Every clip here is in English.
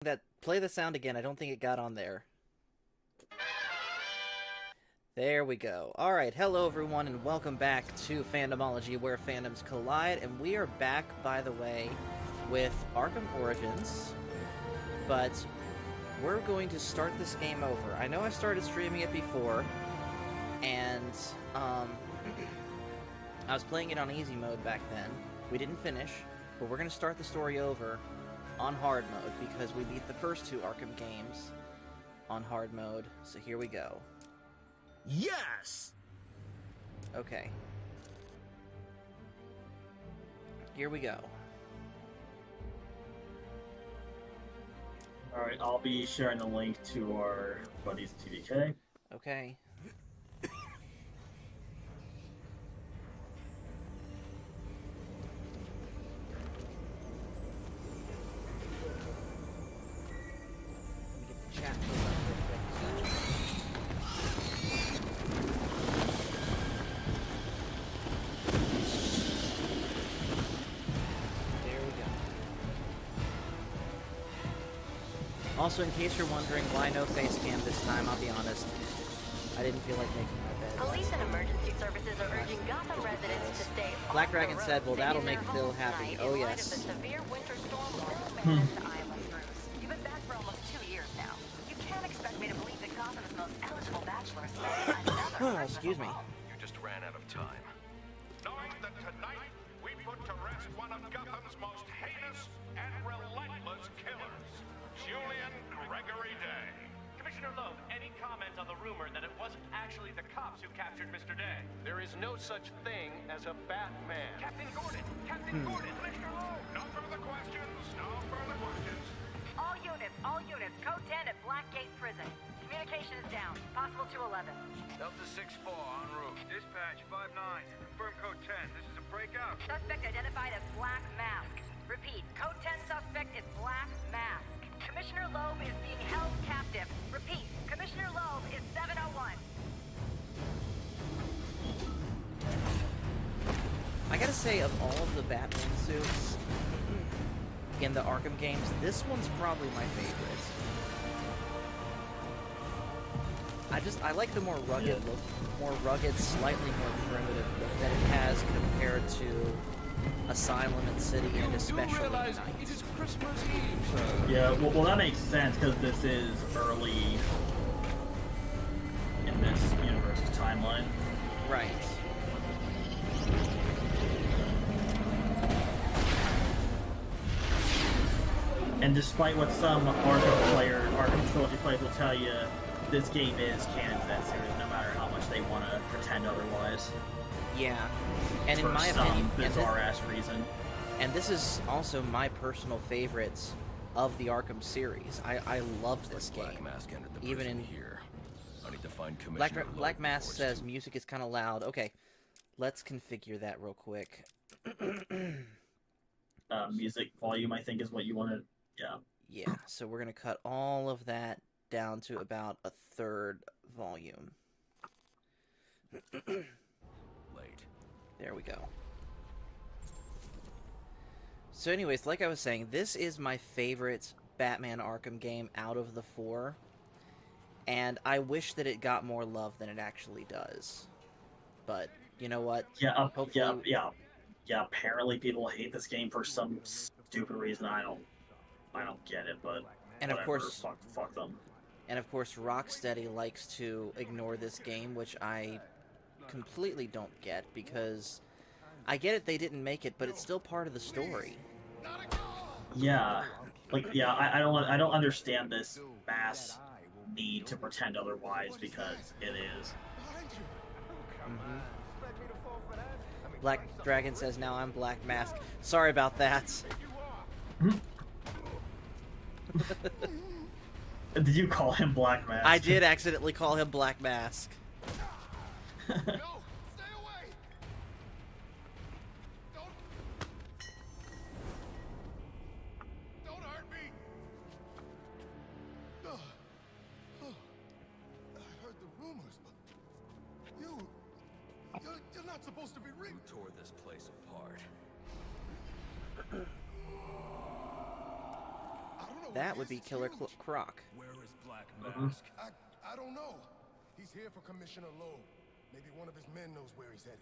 That play the sound again. I don't think it got on there. There we go. Alright, hello everyone and welcome back to Fandomology where fandoms collide, and we are back, by the way, with Arkham Origins, but we're going to start this game over. I know I started streaming it before, and I was playing it on easy mode back then. We didn't finish, but we're going to start the story over on hard mode, because we beat the first two Arkham games on hard mode, so here we go. Yes! Okay. Here we go. Alright, I'll be sharing the link to our buddies TDK. Okay. Chat pulled up real quick. There we go. Also, in case you're wondering why no face cam this time, I'll be honest. I didn't feel like making my bed. Police and emergency services are urging Gotham residents to stay Black off Dragon the said, well, roads that'll in make their Phil homes happy. tonight Oh, in light yes. of the severe winter storm Man's Island throws. You've been back for almost 2 years now. You can't expect me to believe that Gotham's most eligible bachelor is marrying another. Excuse me. You just ran out of time. Knowing that tonight we put to rest one of Gotham's most heinous and relentless killers, Julian Gregory Day. Commissioner Loeb, any comment on the rumor that it wasn't actually the cops who captured Mr. Day? There is no such thing as a Batman. Captain Gordon! Captain Gordon! Commissioner Loeb! No further questions, no further questions. All units, code 10 at Blackgate Prison. Communication is down. Possible to 11. Delta 6-4 en route. Dispatch 5-9. Confirm code 10. This is a breakout. Suspect identified as Black Mask. Repeat, code 10 suspect is Black Mask. Commissioner Loeb is being held captive. Repeat, Commissioner Loeb is 701. I gotta say, of all of the Batman suits in the Arkham games, this one's probably my favorite. I like the more rugged look, slightly more primitive look that it has compared to Asylum and City, and especially Night. It is Christmas Eve, sir. Yeah, well that makes sense because this is early in this universe's timeline. Right. And despite what some Arkham Trilogy players will tell you, this game is canon to that series, no matter how much they want to pretend otherwise. Yeah. And in For my some opinion, bizarre-ass reason. and this is also my personal favorite of the Arkham series. I love this game. Black Mask entered the Even prison in here. I need to find Commissioner Loeb Black Mask before it's says too- music is kind of loud. Okay, let's configure that real quick. Music volume, I think, is what you want to... Yeah. Yeah, so we're gonna cut all of that down to about a third volume. late. There we go. So anyways, like I was saying, this is my favorite Batman Arkham game out of the four. And I wish that it got more love than it actually does. But, you know what? Yeah, Hopefully... yeah, apparently people hate this game for some stupid reason. I don't get it, but And of whatever, course... fuck them. And of course, Rocksteady likes to ignore this game, which I completely don't get, because I get it they didn't make it, but it's still part of the story. Yeah, I don't understand this mass need to pretend otherwise, because it is. Black Dragon says, now I'm Black Mask. Sorry about that. Did you call him Black Mask? I did accidentally call him Black Mask. No! Stay away! Don't hurt me! I heard the rumors, but you're not supposed to be real. Who tore this place apart? I don't know. that would be Killer Croc. Where is Black Mask? I don't know. He's here for Commissioner Loeb. Maybe one of his men knows where he's headed.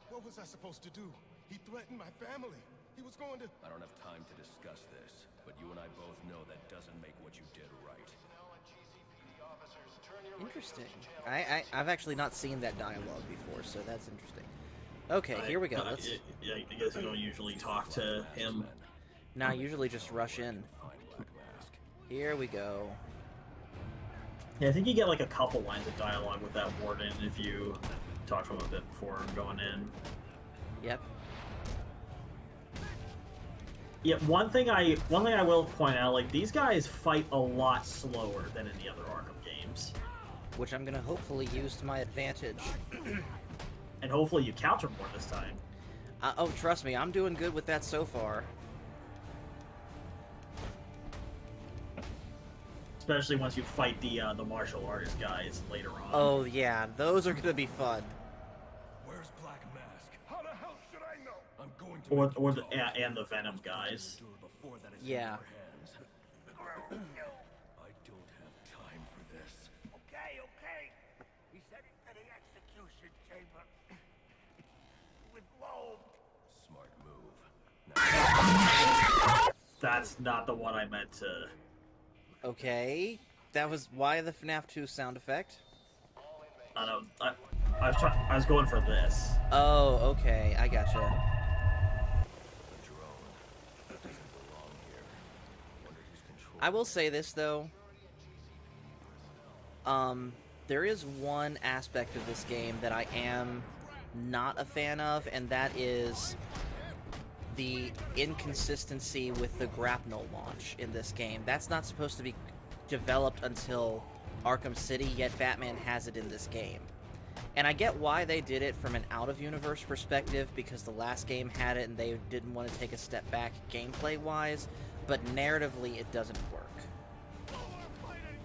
What was I supposed to do? He threatened my family. He was going to... I don't have time to discuss this, but you and I both know that doesn't make what you did right. Interesting. I've actually not seen that dialogue before, so that's interesting. Okay, here we go. Let's... Yeah, I guess you don't usually talk to him. Nah, I usually just rush in. Find Black Mask. Here we go. Yeah, I think you get like a couple lines of dialogue with that warden if you talk to him a bit before going in. Yep. Yeah, one thing I will point out, like, these guys fight a lot slower than in the other Arkham games. Which I'm gonna hopefully use to my advantage. And hopefully you counter more this time. Oh, trust me, I'm doing good with that so far. Especially once you fight the martial artist guys later on. Oh yeah, those are gonna be fun. Where's Black Mask? How the hell should I know? I'm going to Or the and the Venom guys. before that is Yeah. in your hands. I don't have time for this. Okay. He said it to the execution chamber. With Loeb. Smart move. Now, That's not the one I meant to. Okay, that was why the FNAF 2 sound effect. I don't. I was going for this. Oh, okay, I gotcha. the drone. That doesn't belong here. Wonder who's controlling I will say this though. There is one aspect of this game that I am not a fan of, and that is the inconsistency with the grapnel launch in this game. That's not supposed to be developed until Arkham City, yet Batman has it in this game. And I get why they did it from an out-of-universe perspective, because the last game had it and they didn't want to take a step back gameplay-wise, but narratively it doesn't work.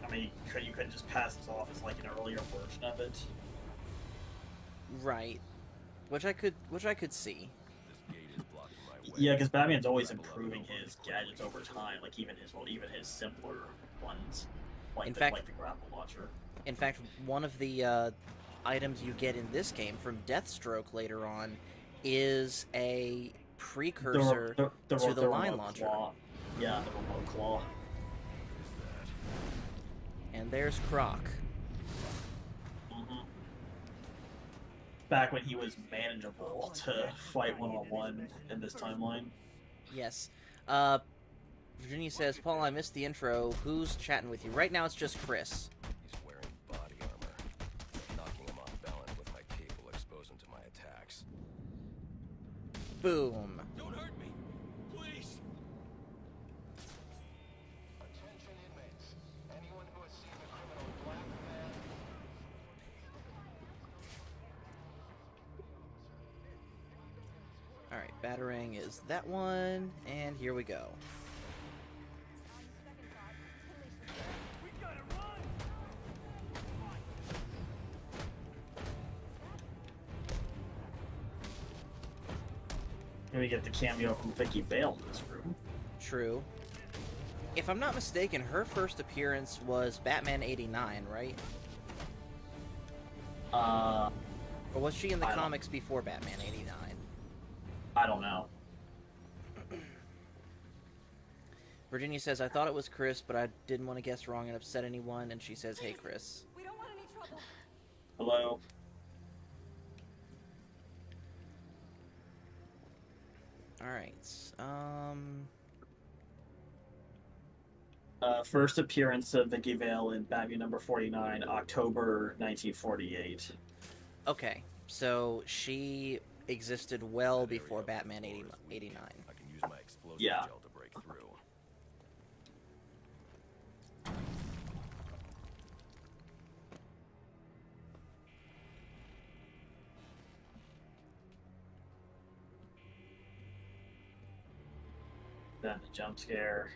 I mean, you couldn't just pass this off as like an earlier version of it. Right. Which I could see. this gate is blocking my way. Yeah, because Batman's always improving his gadgets over time, like even his simpler ones, like In the fact- grapple launcher. In fact, one of the items you get in this game from Deathstroke later on is a precursor to the line remote launcher. claw. Yeah, the remote claw. And there's Croc. Back when he was manageable to fight one-on-one in this timeline. Yes. Virginia says, Paul, I missed the intro. Who's chatting with you? Right now it's just Chris. He's wearing body armor. Knocking him off balance with my cable exposed him to my attacks. Boom. Don't hurt me! Please! Attention inmates. Anyone who has seen the criminal Black Mask... Alright, battering is that one, and here we go. And we get the cameo from Vicky Vale in this room. True. If I'm not mistaken, her first appearance was Batman 89, right? Or was she in the I don't- comics before Batman 89? I don't know. Virginia says, I thought it was Chris, but I didn't want to guess wrong and upset anyone, and she says, hey, Chris. We don't want any trouble. Hello. Alright, First appearance of Vicky Vale in Batman number 49, October 1948. okay, so she existed well before Batman 89. I can use my explosive Yeah. gel to break through. Then the jump scare.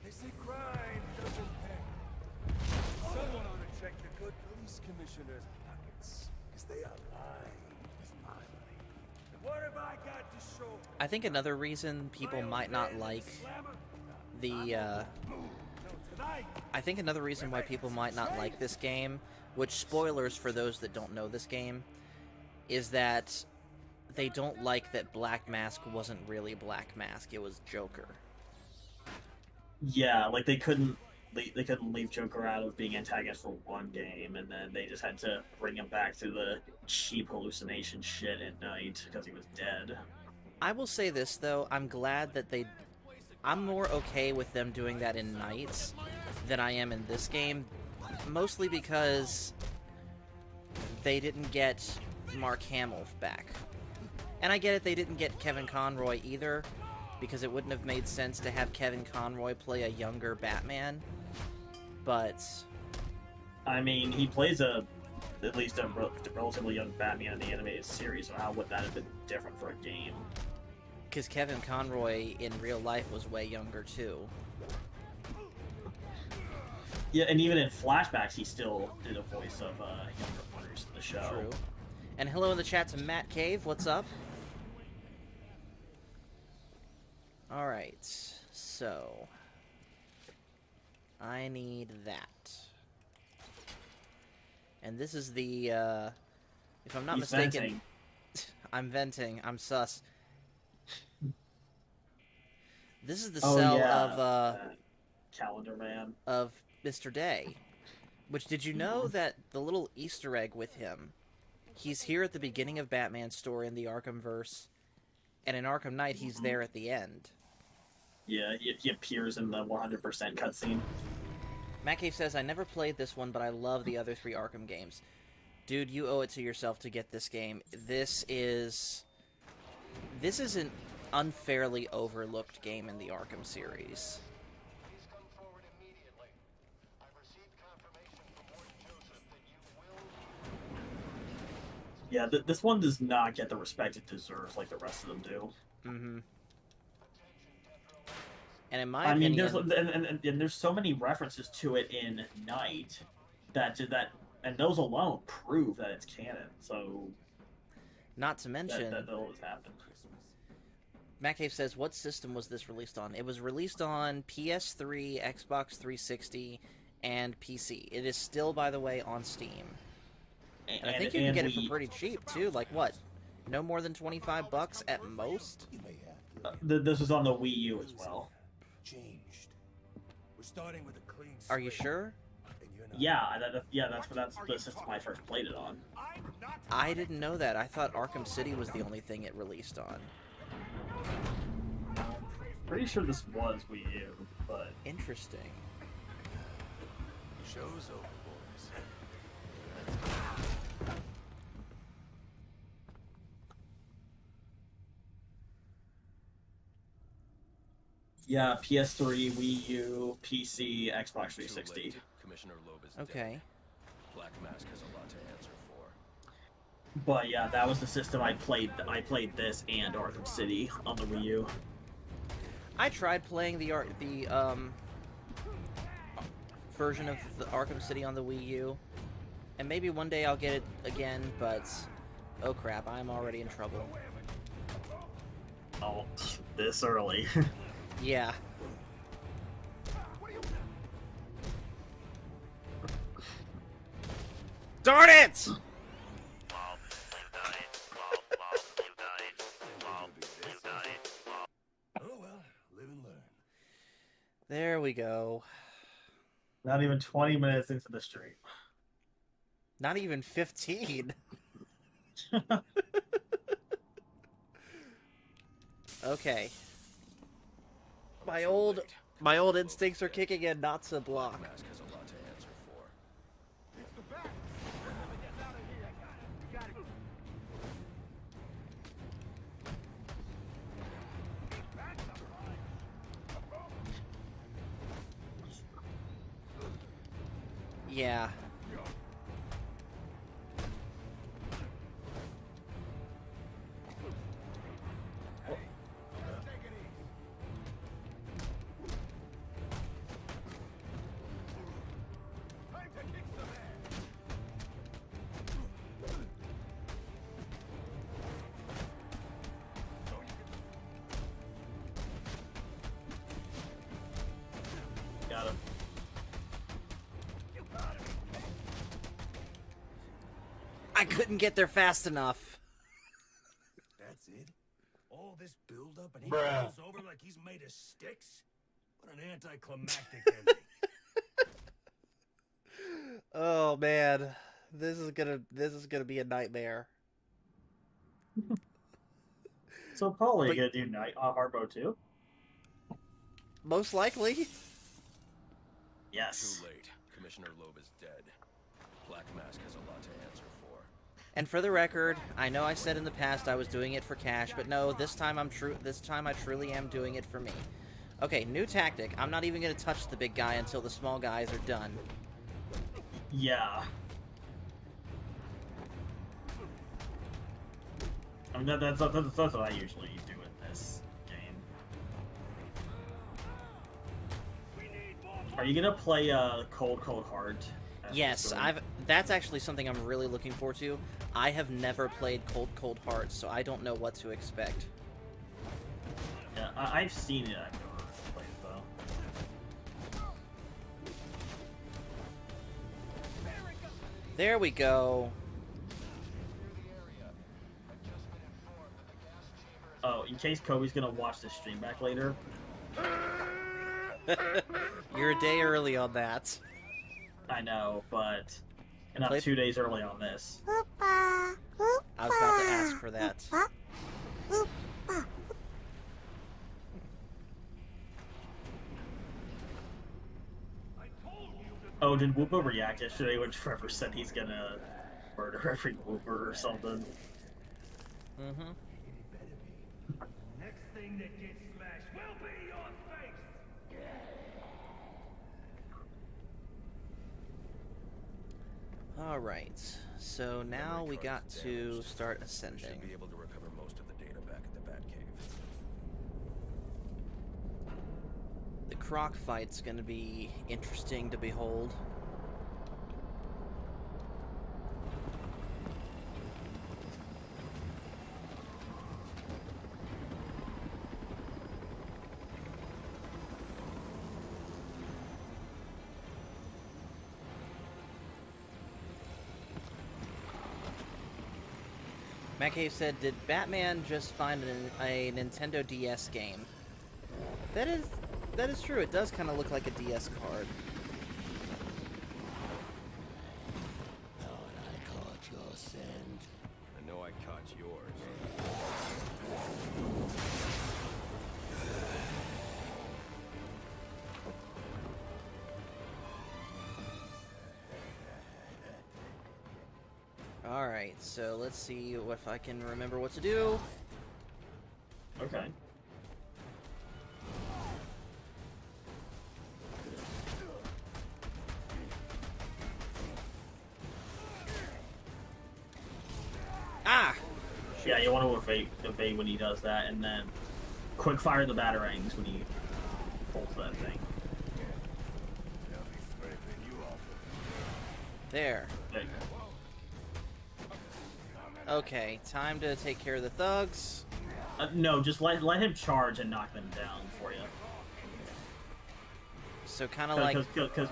They say crime doesn't pay. Someone ought to check the good police commissioner's pockets, because they are lined with money. What have I got to show? I think another reason people might not like the, I think another reason why people might not like this game, which spoilers for those that don't know this game, is that they don't like that Black Mask wasn't really Black Mask, it was Joker. Yeah, like they couldn't leave Joker out of being antagonist for one game, and then they just had to bring him back through the cheap hallucination shit at night because he was dead. I will say this though, I'm glad that I'm more okay with them doing that in Nights than I am in this game, mostly because they didn't get Mark Hamill back. And I get it, they didn't get Kevin Conroy either, because it wouldn't have made sense to have Kevin Conroy play a younger Batman, but... I mean, he plays at least a relatively young Batman in the animated series, so how would that have been different for a game? Because Kevin Conroy in real life was way younger too. Yeah, and even in flashbacks, he still did a voice of younger players in the show. True. And hello in the chat to Matt Cave, what's up? Alright, so... I need that. And this is the, if I'm not mistaken... Venting. I'm venting, I'm sus. This is the cell of, Calendar Man. of Mr. Day. Which, did you know that the little Easter egg with him, he's here at the beginning of Batman's story in the Arkhamverse, and in Arkham Knight, he's there at the end. Yeah, he appears in the 100% cutscene. Matt Cave says, I never played this one, but I love the other 3 Arkham games. Dude, you owe it to yourself to get this game. This is an unfairly overlooked game in the Arkham series. Yeah, this one does not get the respect it deserves like the rest of them do. Mm-hmm. And in my opinion... and there's so many references to it in Night that and those alone prove that it's canon, so... Not to mention... That always happened. Matt Cave says, what system was this released on? It was released on PS3, Xbox 360, and PC. It is still, by the way, on Steam. And I think you can get it for pretty cheap, too. Like, what? No more than $25 at most? This was on the Wii U as well. Changed. We're starting with a clean Are you sure? Yeah, that's the system I first played it on. I didn't know that. I thought Arkham City was the only thing it released on. Pretty sure this was Wii U, but... Interesting. Show's over, boys. Yeah, PS3, Wii U, PC, Xbox 360. Commissioner Loeb is Okay. dead. Black Mask has a lot to answer for. But yeah, that was the system I played. I played this and Arkham City on the Wii U. I tried playing the version of the Arkham City on the Wii U, and maybe one day I'll get it again, but oh crap, I'm already in trouble. Oh, this early. Yeah. Darn it! Oh well, live and learn. There we go. Not even 20 minutes into the stream. Not even 15. Okay. My old instincts are kicking in not to block. Mask has a lot to answer for. It's the back. Get out of here. You got it. Yeah. I couldn't get there fast enough. That's it? All this build-up and he falls over like he's made of sticks? What an anticlimactic ending. Oh man, this is gonna be a nightmare. So probably gonna do night hard mode too. Most likely. Yes. Too late. Commissioner Loeb is dead. Black Mask has a lot to answer for. And for the record, I know I said in the past I was doing it for cash, but no, this time I truly am doing it for me. Okay, new tactic. I'm not even gonna touch the big guy until the small guys are done. Yeah. I mean, that's what I usually do in this game. Are you gonna play Cold Heart? Yes, that's actually something I'm really looking forward to. I have never played Cold Heart, so I don't know what to expect. Yeah, I've seen it. I've never played it though. There we go. Oh, in case Kobe's gonna watch the stream back later. You're a day early on that. I know, but and I'm 2 days early on this. I was about to ask for that. Oh, did Whoopa react yesterday when Trevor said he's gonna murder every Whooper or something? Mm-hmm. Next thing that gets smashed will be your face! Alright, so now we got to start ascending. Should be able to recover most of the data back at the Batcave. The croc fight's gonna be interesting to behold. Matt Cave said, "Did Batman just find a Nintendo DS game?" That is true. It does kind of look like a DS card. I caught your scent. I know I caught yours. Alright, so let's see if I can remember what to do. Okay. Ah! Yeah, you want to evade when he does that, and then quick fire the batarangs when he pulls that thing. There. There you go. Okay, time to take care of the thugs. No, just let him charge and knock them down for you. So kind of like Cause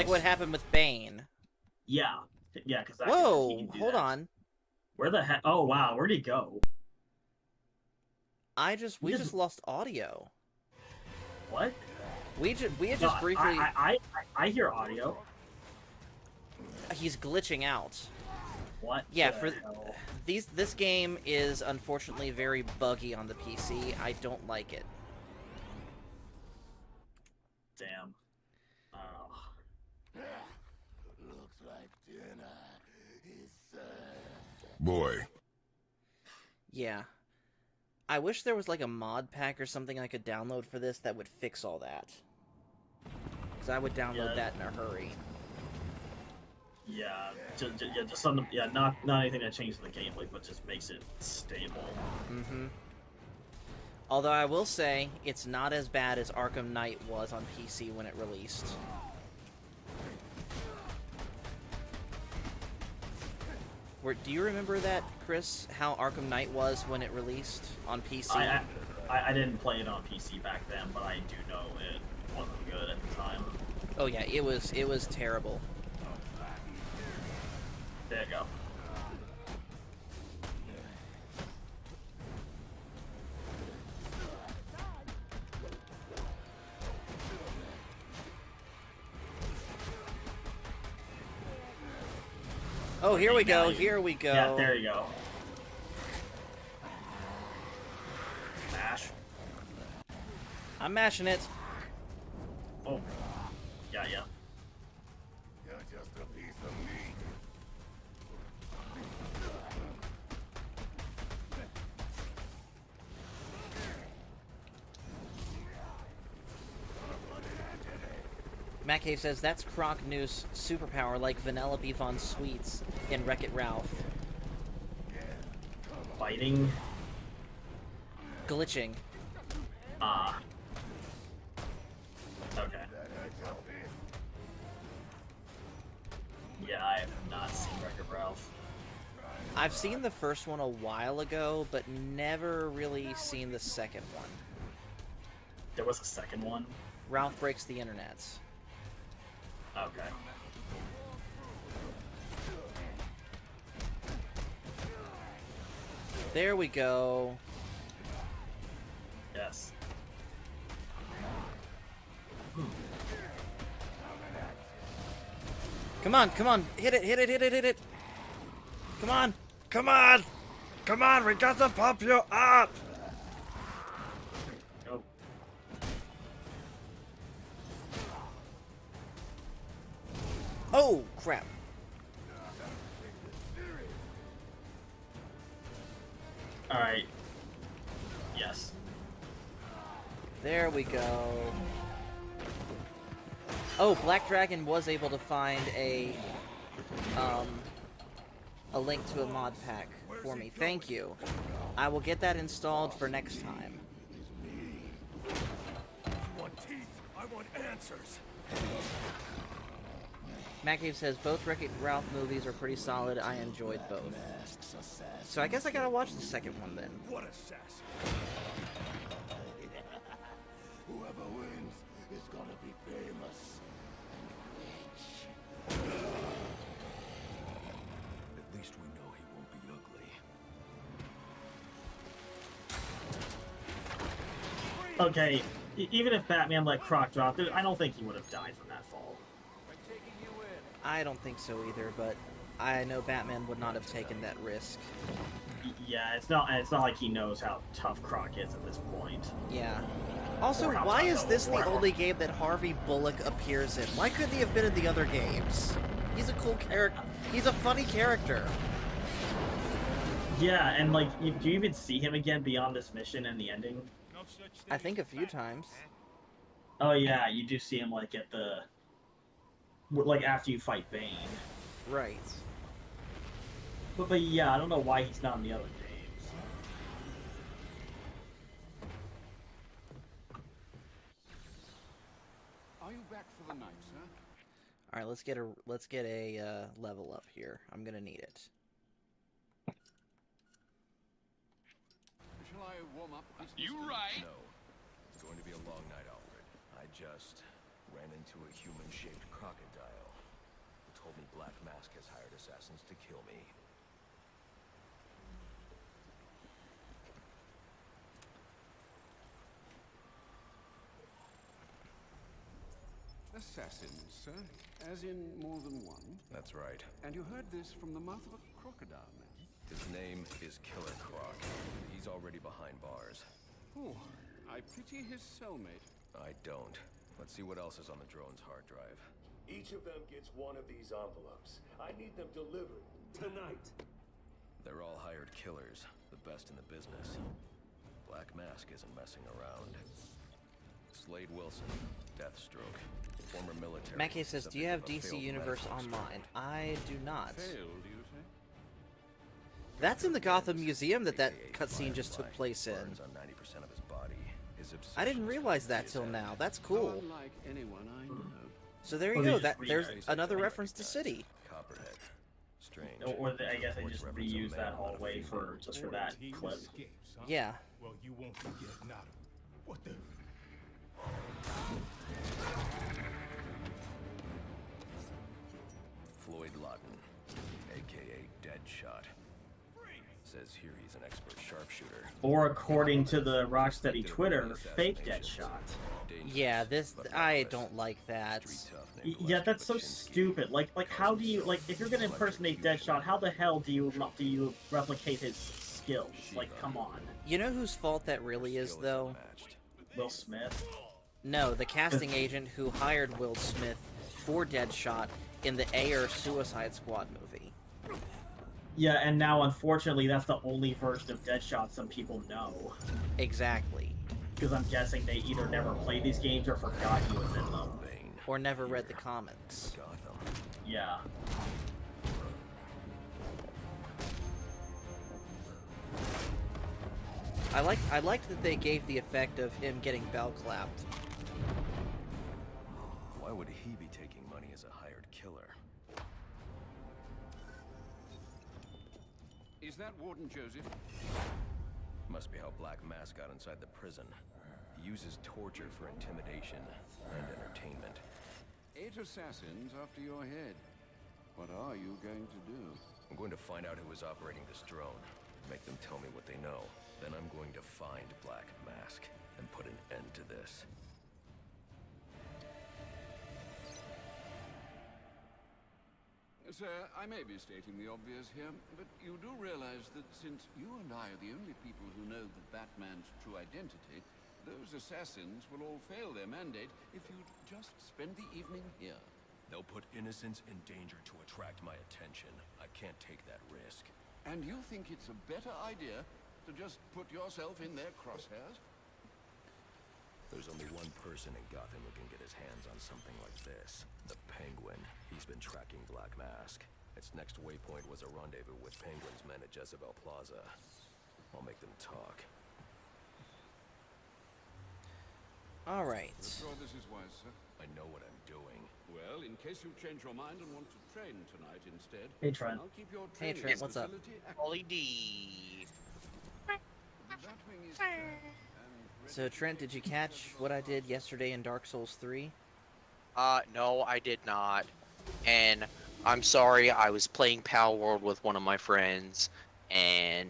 what happened with Bane. Yeah, yeah, because Whoa, hold on. Where the heck? Oh wow, where'd he go? We just lost audio. What? We had just briefly. I hear audio. He's glitching out. What? Yeah, this game is unfortunately very buggy on the PC. I don't like it. Damn. Looks like dinner is served. Boy. Yeah. I wish there was like a mod pack or something I could download for this that would fix all that. Because I would download that in a hurry. Yeah, just something. Yeah, not anything that changes the gameplay, but just makes it stable. Mm-hmm. Although I will say, it's not as bad as Arkham Knight was on PC when it released. Do you remember that, Chris? How Arkham Knight was when it released on PC? I didn't play it on PC back then, but I do know it wasn't good at the time. Oh yeah, it was terrible. There you go. Oh, here we go. Here we go. Yeah, there you go. Mash. I'm mashing it. Oh. Yeah. You're just a piece of meat. Matt Cave says that's Croc Noose superpower like Vanellope Von Sweets in Wreck-It Ralph. Fighting. Glitching. Ah. Okay. Yeah, I have not seen Wreck-It Ralph. I've seen the first one a while ago, but never really seen the second one. There was a second one? Ralph Breaks the Internet. Okay. There we go. Yes. Come on, come on. Hit it, hit it, hit it, hit it. Come on. Come on. Come on, we got to pump you up. Go. Oh, crap. Alright. Yes. There we go. Oh, Black Dragon was able to find a link to a mod pack for me. Thank you. I will get that installed for next time. I want teeth. I want answers. Matt Cave says both Wreck-It Ralph movies are pretty solid. I enjoyed both. So I guess I gotta watch the second one then. What a sass. Whoever wins is gonna be famous and rich. At least we know he won't be ugly. Okay, even if Batman let Croc drop, I don't think he would have died from that fall. I don't think so either, but I know Batman would not have taken that risk. Yeah, it's not like he knows how tough Croc is at this point. Yeah. Also, Or how why tough is this the or- only game that Harvey Bullock appears in? Why couldn't he have been in the other games? He's a cool character. He's a funny character. Yeah, and like, do you even see him again beyond this mission and the ending? I think a few times. Oh yeah, you do see him like at the... like after you fight Bane. Right. But yeah, I don't know why he's not in the other games. Are you back for the night, sir? All right, let's get a level up here. I'm gonna need it. Shall I warm up? You right. No. It's going to be a long night, Alfred. I just ran into a human-shaped crocodile who told me Black Mask has hired assassins to kill me. Assassins, sir? As in more than one? That's right. And you heard this from the mouth of a crocodile, man? His name is Killer Croc. He's already behind bars. Oh, I pity his cellmate. I don't. Let's see what else is on the drone's hard drive. Each of them gets one of these envelopes. I need them delivered tonight. They're all hired killers, the best in the business. Black Mask isn't messing around. Slade Wilson, Deathstroke, former military. Mackey says, do you have subject of a DC failed Universe medical Online? experiment. I do not. Failed, you say? That's in the Gotham Museum that AKA cutscene just took Firefly, place in. burns on 90% of his body. His I didn't obsession is realize to that his till head. now. That's cool. Unlike anyone I know. So there you Or go. they That just there's reused another Don't reference to recognize City. Copperhead. Strange. Or I guess they Voice just reference a reused man that on a hallway female. for just for that clip. Escapes, huh? Yeah. Well, you won't forget Nada. What the? Floyd Lawton, aka Deadshot, says says here he's an expert sharpshooter. Or according to the Rocksteady Twitter, fake Deadshot. Yeah, this I don't like that. Yeah, that's so stupid. Like how do you if you're gonna impersonate Deadshot, how the hell do you replicate his skills? Like, come on. You know whose fault that really is, though? Will Smith. No, the casting agent who hired Will Smith for Deadshot in the Ayer Suicide Squad movie. Yeah, and now unfortunately that's the only version of Deadshot some people know. Exactly. Because I'm guessing they either never played these games or forgot he was in them. Or never read the comics. Yeah. I liked that they gave the effect of him getting bell clapped. Why would he be taking money as a hired killer? Is that Warden Joseph? Must be how Black Mask got inside the prison. He uses torture for intimidation and entertainment. 8 assassins after your head. What are you going to do? I'm going to find out who is operating this drone. Make them tell me what they know. Then I'm going to find Black Mask and put an end to this. Sir, I may be stating the obvious here, but you do realize that since you and I are the only people who know the Batman's true identity, those assassins will all fail their mandate if you'd just spend the evening here. They'll put innocents in danger to attract my attention. I can't take that risk. And you think it's a better idea to just put yourself in their crosshairs? There's only one person in Gotham who can get his hands on something like this. The Penguin. He's been tracking Black Mask. Its next waypoint was a rendezvous with Penguin's men at Jezebel Plaza. I'll make them talk. Alright. Sure this is wise, sir. I know what I'm doing. Well, in case you change your mind and want to train tonight instead, Hey, Trent. I'll keep your Hey, training Trent, what's up? facility active. Ollie D. That wing is trained and So, Trent, did you catch what I did yesterday in Dark Souls 3? No, I did not. And I'm sorry, I was playing Pal World with one of my friends, and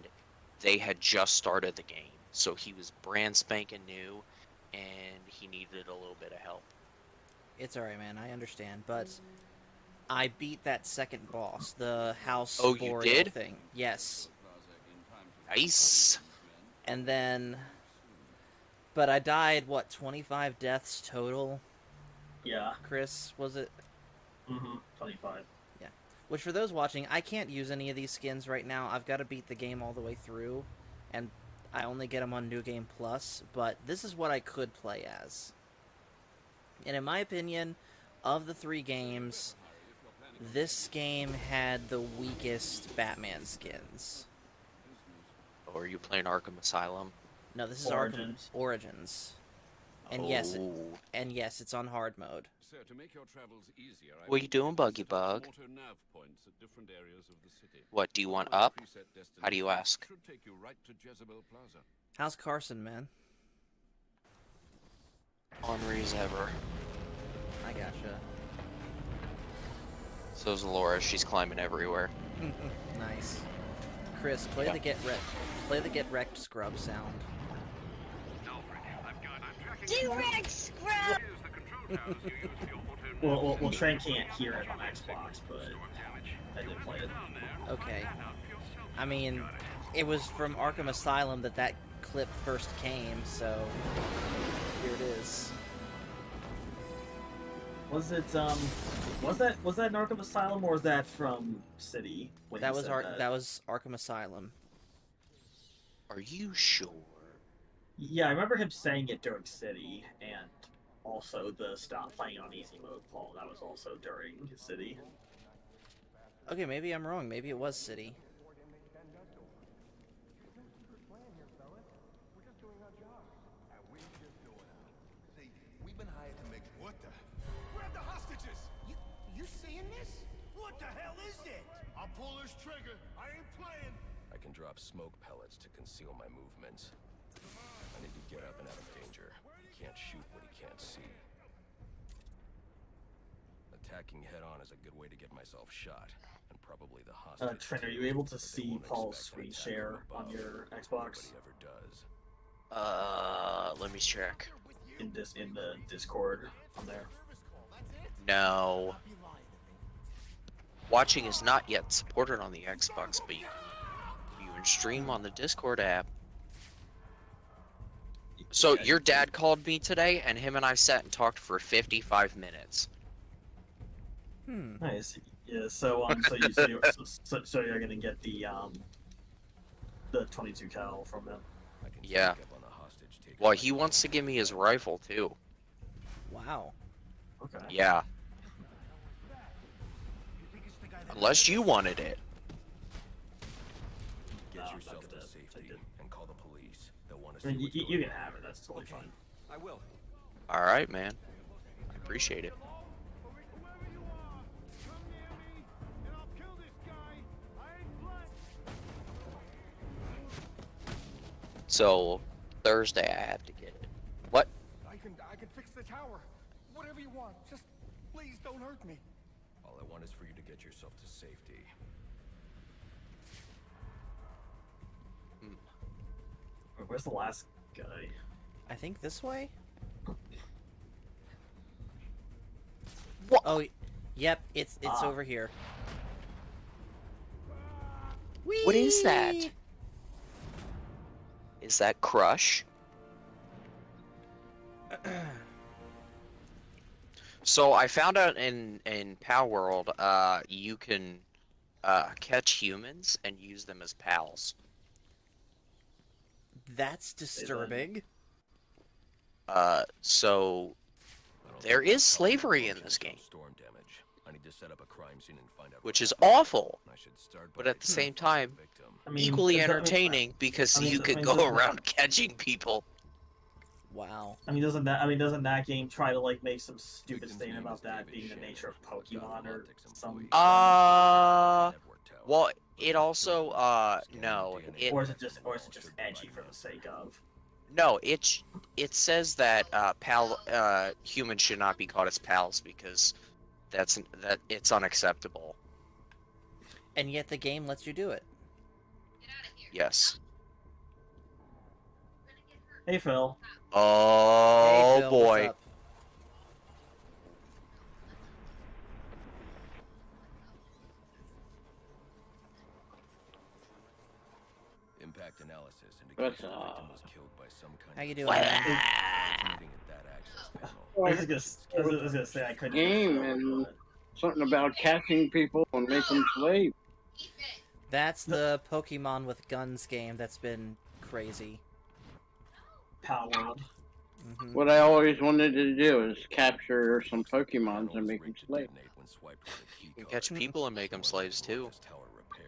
they had just started the game. So he was brand spanking new, and he needed a little bit of help. It's alright, man, I understand, but I beat that second boss, the House Oh, you Boreal did? thing. Yes. Nice. And then... But I died, what, 25 deaths total? Yeah. Chris, was it? 25. Yeah. Which, for those watching, I can't use any of these skins right now. I've got to beat the game all the way through, and I only get them on New Game Plus, but this is what I could play as. And in my opinion, of the 3 games, this game had the weakest Batman skins. Or are you playing Arkham Asylum? No, this is Origins. Arkham Origins. And yes, it's on hard mode. Sir, to make your travels easier, What you doing, Buggy Bug? Auto-nav points at different areas of the city. What, do you want up? How do you ask? Should take you right to Jezebel Plaza. How's Carson, man? Ornery as ever. I gotcha. So's Laura, she's climbing everywhere. Nice. Chris, play the get wrecked scrub sound. T-Rex scrub! Well, Trent can't hear it on Xbox, but I did play it. Okay. I mean, it was from Arkham Asylum that clip first came, so here it is. Was it was that in Arkham Asylum or was that from City? when That you was said that was Arkham Asylum. Are you sure? Yeah, I remember him saying it during City, and also the stop playing on easy mode, Paul. That was also during City. Okay, maybe I'm wrong. Maybe it was City. We've been hired to make... What the? Grab the hostages! You seeing this? What the hell is it? I'll pull this trigger. I ain't playing. I can drop smoke pellets to conceal my movements. I need to get up and out of danger. He can't shoot what he can't see. Attacking head-on is a good way to get myself shot, and probably the hostage. Trent, are you able to see Paul's screen share on your Xbox? Ever does. Let me check. In the Discord on there. No. Watching is not yet supported on the Xbox, but you can stream on the Discord app. So your dad called me today, and him and I sat and talked for 55 minutes. Nice. Yeah. So you're gonna get the 22 cal from him. Yeah. Well, he wants to give me his rifle too. Wow. Okay. Yeah. Unless you wanted it. Get yourself to safety and call the police. They'll want to I mean, see you can have it. That's totally fine. I will. All right, man. I appreciate it. So Thursday I have to get it. What? I can fix the tower. Whatever you want. Just please don't hurt me. All I want is for you to get yourself to safety. Where's the last guy? I think this way? What? Oh, yep, it's over here. What is that? Is that Crush? So I found out in Pal World, you can catch humans and use them as pals. That's disturbing. So there is slavery in this game, Storm damage. I need to set up a crime scene and find out which is awful, I should start but by at the same time, victim. I mean, equally does that- entertaining because I mean, you I could mean, go doesn't that- around catching people. Wow. doesn't that game try to like make some stupid statement about that being the nature of Pokemon or some? Well, it also no, Or is it just edgy for the sake of? no, it says that humans should not be caught as pals because that it's unacceptable. And yet the game lets you do it. Yes. Hey Phil. Oh Hey, Phil, what's boy. up? Impact analysis indicates the victim was killed by some kind How you of doing, man? meeting at that access panel. I was gonna say I couldn't. Game and something about catching people and make them slaves. That's the Pokemon with guns game that's been crazy. Pal World. Mm-hmm. What I always wanted to do is capture some Pokemons and make them slaves. You can catch people and make them slaves too.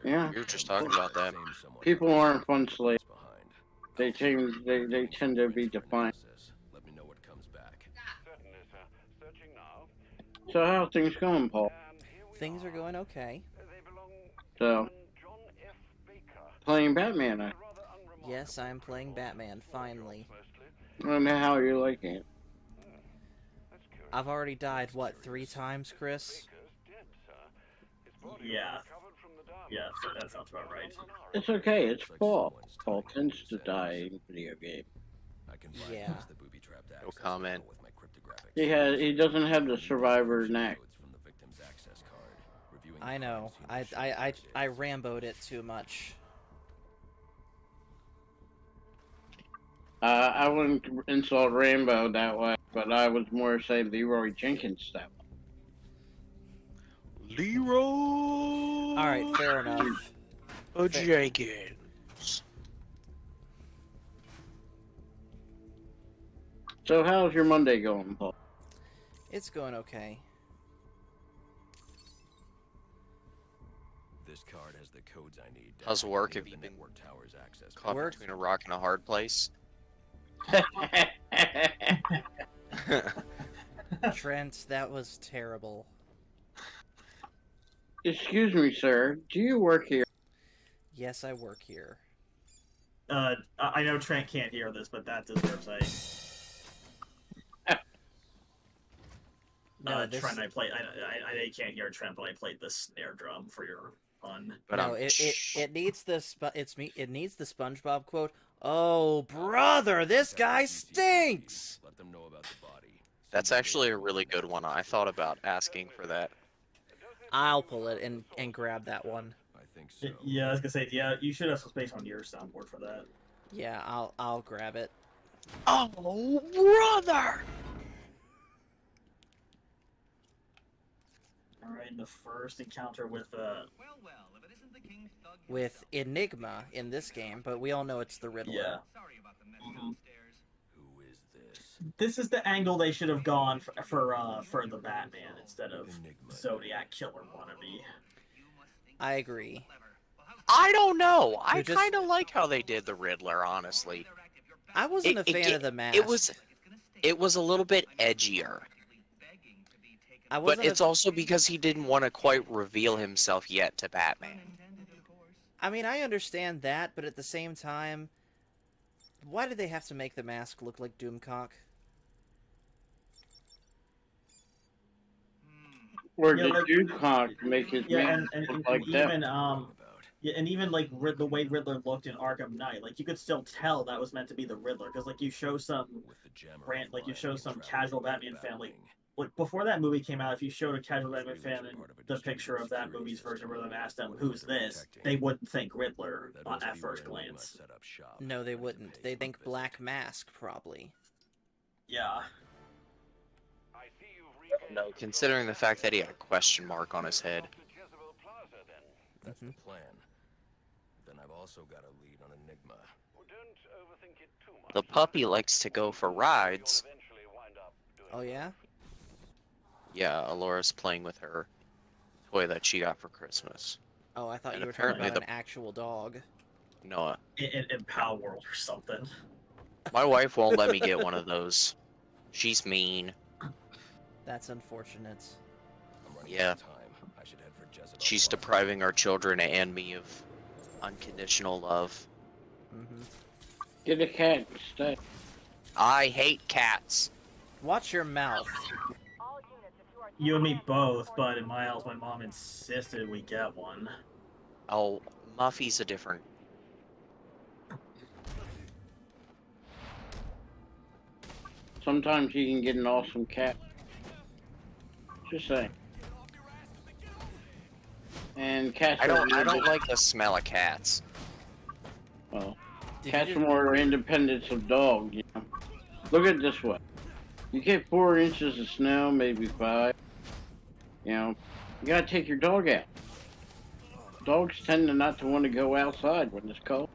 Yeah. We were just talking about that. People aren't fun slaves. They tend to be defiant. Let me know what comes back. So how are things going, Paul? Things are going okay. So playing Batman. Yes, I'm playing Batman, finally. And how are you liking it? I've already died, what, 3 times, Chris? Yeah. Yeah, so that sounds about right. It's okay. It's Paul. Paul tends to die in video games. Yeah. No comment. He doesn't have the survivor knack. I know. I Rambo'd it too much. I wouldn't insult Rainbow that way, but I was more saying Leroy Jenkins that way. Leroy. Alright, fair enough. Jenkins. So how's your Monday going, Paul? It's going okay. This card has the codes I need. How's work? Have you been caught between a rock and a hard place? Trent, that was terrible. Excuse me, sir. Do you work here? Yes, I work here. I know Trent can't hear this, but that deserves a. No, this... Trent, I know you can't hear Trent, but I played the snare drum for your pun. But No, it needs the it needs the SpongeBob quote. Oh, brother, this guy stinks. Let them know about the body. that's actually a really good one. I thought about asking for that. I'll pull it and grab that one. I think so. Yeah, I was gonna say, yeah, you should have some space on your soundboard for that. Yeah, I'll grab it. Oh, brother! Alright, the first encounter with With Enigma in this game, but we all know it's the Riddler. yeah. Who is this? This is the angle they should have gone for the Batman instead of Zodiac Killer wannabe. I agree. I don't know. I just- kind of like how they did the Riddler, honestly. I wasn't a fan of the mask. It was a little bit edgier. But it's also because he didn't want to quite reveal himself yet to Batman. I mean, I understand that, but at the same time, why did they have to make the mask look like Doomcock? Or Yeah, did like- Doomcock make his man look like even that? yeah, and even like the way Riddler looked in Arkham Knight, like you could still tell that was meant to be the Riddler because like you show some casual Batman fan, like before that movie came out, if you showed a casual Batman fan the picture of that movie's version where they asked them who's this, they wouldn't think Riddler at first glance. No, they wouldn't. They'd think Black Mask, probably. Yeah. No, considering the fact that he had a question mark on his head. That's the plan. Then I've also got a lead on Enigma. The puppy likes to go for rides. Oh, yeah? Yeah, Alora's playing with her toy that she got for Christmas. Oh, I thought And you were talking apparently about an actual dog. No, In Power World or something. my wife won't let me get one of those. She's mean. That's unfortunate. Yeah. I should head for Jezebel. She's depriving our children and me of unconditional love. Mm-hmm. Get a cat instead. I hate cats. Watch your mouth. You and me both, but in my house, my mom insisted we get one. Oh, Muffy's a different. Sometimes you can get an awesome cat. Just saying. And cats I are don't like the smell of cats. Well, Did cats you are just- more independent of dogs, you know. Look at it this way. You get 4 inches of snow, maybe 5. You know, you gotta take your dog out. Dogs tend to not to want to go outside when it's cold.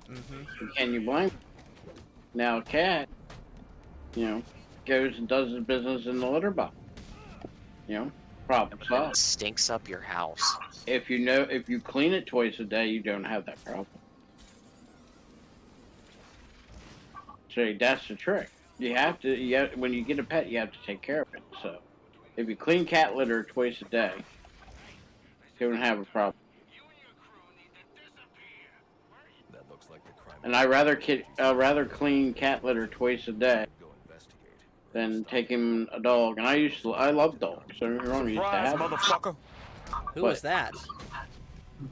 Mm-hmm. Can you blame them? Now a cat, you know, goes and does his business in the litter box. You know, problem It solved. stinks up your house. If you clean it twice a day, you don't have that problem. So that's the trick. When you get a pet, you have to take care of it. So if you clean cat litter twice a day, you don't have a problem. That looks like the crime. And I'd rather clean cat litter twice a day than taking a dog. And I love dogs. So don't get me wrong, I used to have them. motherfucker. Who was that?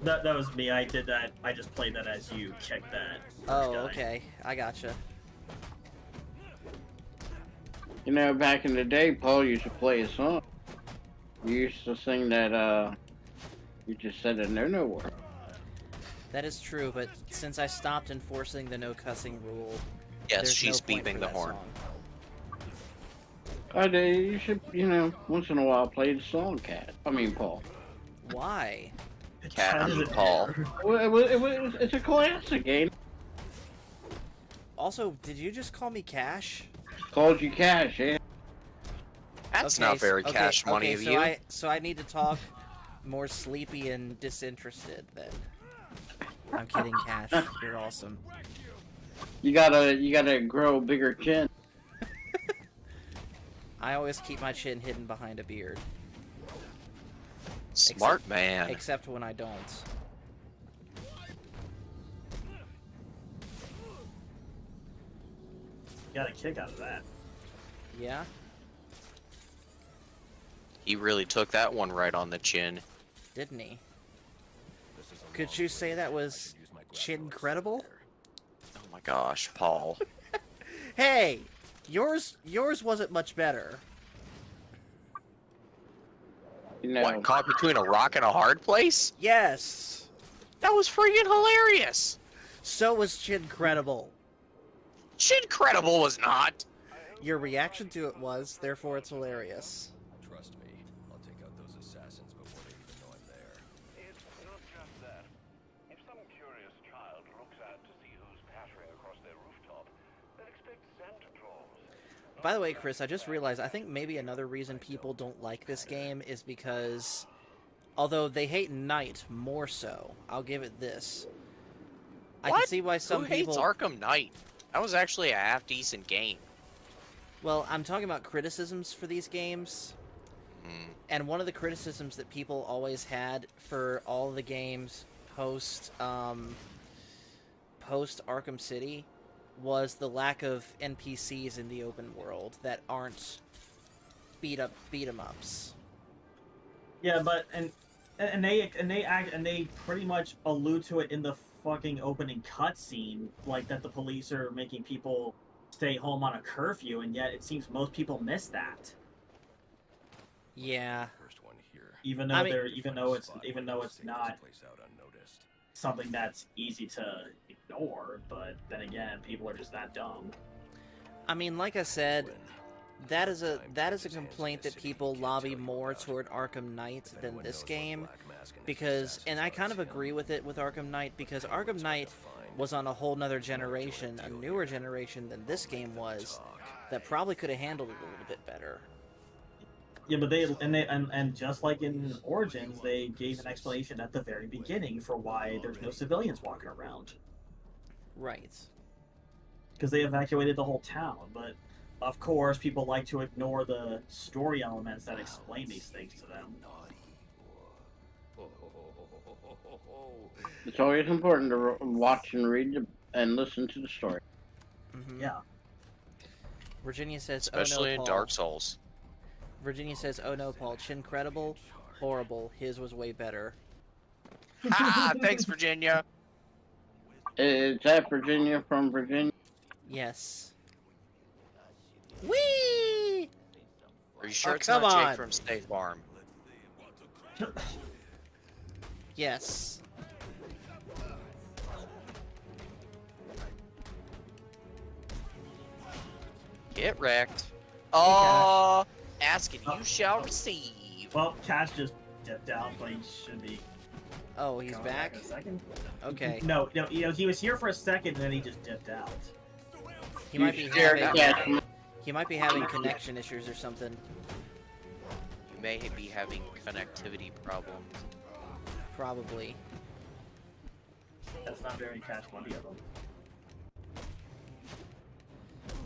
That was me. I did that. I just played that as you kicked that. Oh, guy. okay. I gotcha. You know, back in the day, Paul used to play a song. You used to sing that, you just said a no-no word. That is true, but since I stopped enforcing the no cussing rule, Yes, there's she's no point beeping for the that horn. song. You should, once in a while play the song, Paul. Why? Cat, I mean Paul. Well, it's a classic, ain't it? Also, did you just call me Cash? Called you Cash, yeah? That's Okay, not very okay, cash money okay, of so you. So I need to talk more sleepy and disinterested then. I'm kidding, Cash. You're awesome. You gotta grow a bigger chin. I always keep my chin hidden behind a beard. Smart man. Except when I don't. Got a kick out of that. Yeah? He really took that one right on the chin. Didn't he? Could you say that was Chincredible? Oh my gosh, Paul. Hey, yours wasn't much better. You know, What, caught between a rock and a hard place? Yes. That was freaking hilarious. So was Chincredible. Chincredible was not. Your reaction to it was, therefore it's hilarious. Trust me, I'll take out those assassins before they even know I'm there. It's not just that. If some curious child looks out to see who's pattering across their rooftop, they'll expect Santa Claus. By the way, Chris, I just realized I think maybe another reason people don't like this game is because, although they hate Knight more so, I'll give it this. I can see why some Who hates people. Arkham Knight? That was actually a half-decent game. Well, I'm talking about criticisms for these games. And one of the criticisms that people always had for all of the games post Arkham City was the lack of NPCs in the open world that aren't beat 'em ups. Yeah, but and they pretty much allude to it in the fucking opening cutscene, like that the police are making people stay home on a curfew, and yet it seems most people miss that. Yeah. First one here. Even though even though it's not Place out unnoticed. something that's easy to ignore, but then again, people are just that dumb. I mean, like I said, that is a complaint that people lobby more toward Arkham Knight than this game, because, and I kind of agree with it with Arkham Knight, because Arkham Knight was on a whole nother generation, a newer generation than this game was, that probably could have handled it a little bit better. Yeah, but and just like in Origins, they gave an explanation at the very beginning for why there's no civilians walking around. Right. Because they evacuated the whole town, but of course, people like to ignore the story elements that explain these things to them. it's always important to watch and read and listen to the story. Mm-hmm. Yeah. Virginia says, Especially "Oh no, in Paul." Dark Souls. Virginia says, "Oh no, Paul, Chincredible, horrible. His was way better." Ah, thanks, Virginia. Is that Virginia from Virginia? Yes. Whee! Are you sure Oh, it's come not on. Jake from State Farm? Yes. Get wrecked. Ask and you shall receive. Well, Cash just dipped out, but he should be. Oh, he's coming back? in a second. Okay. No, he was here for a second, and then he just dipped out. He might be having connection issues or something. You may be having connectivity problems. Probably. That's not very Cash Money of him.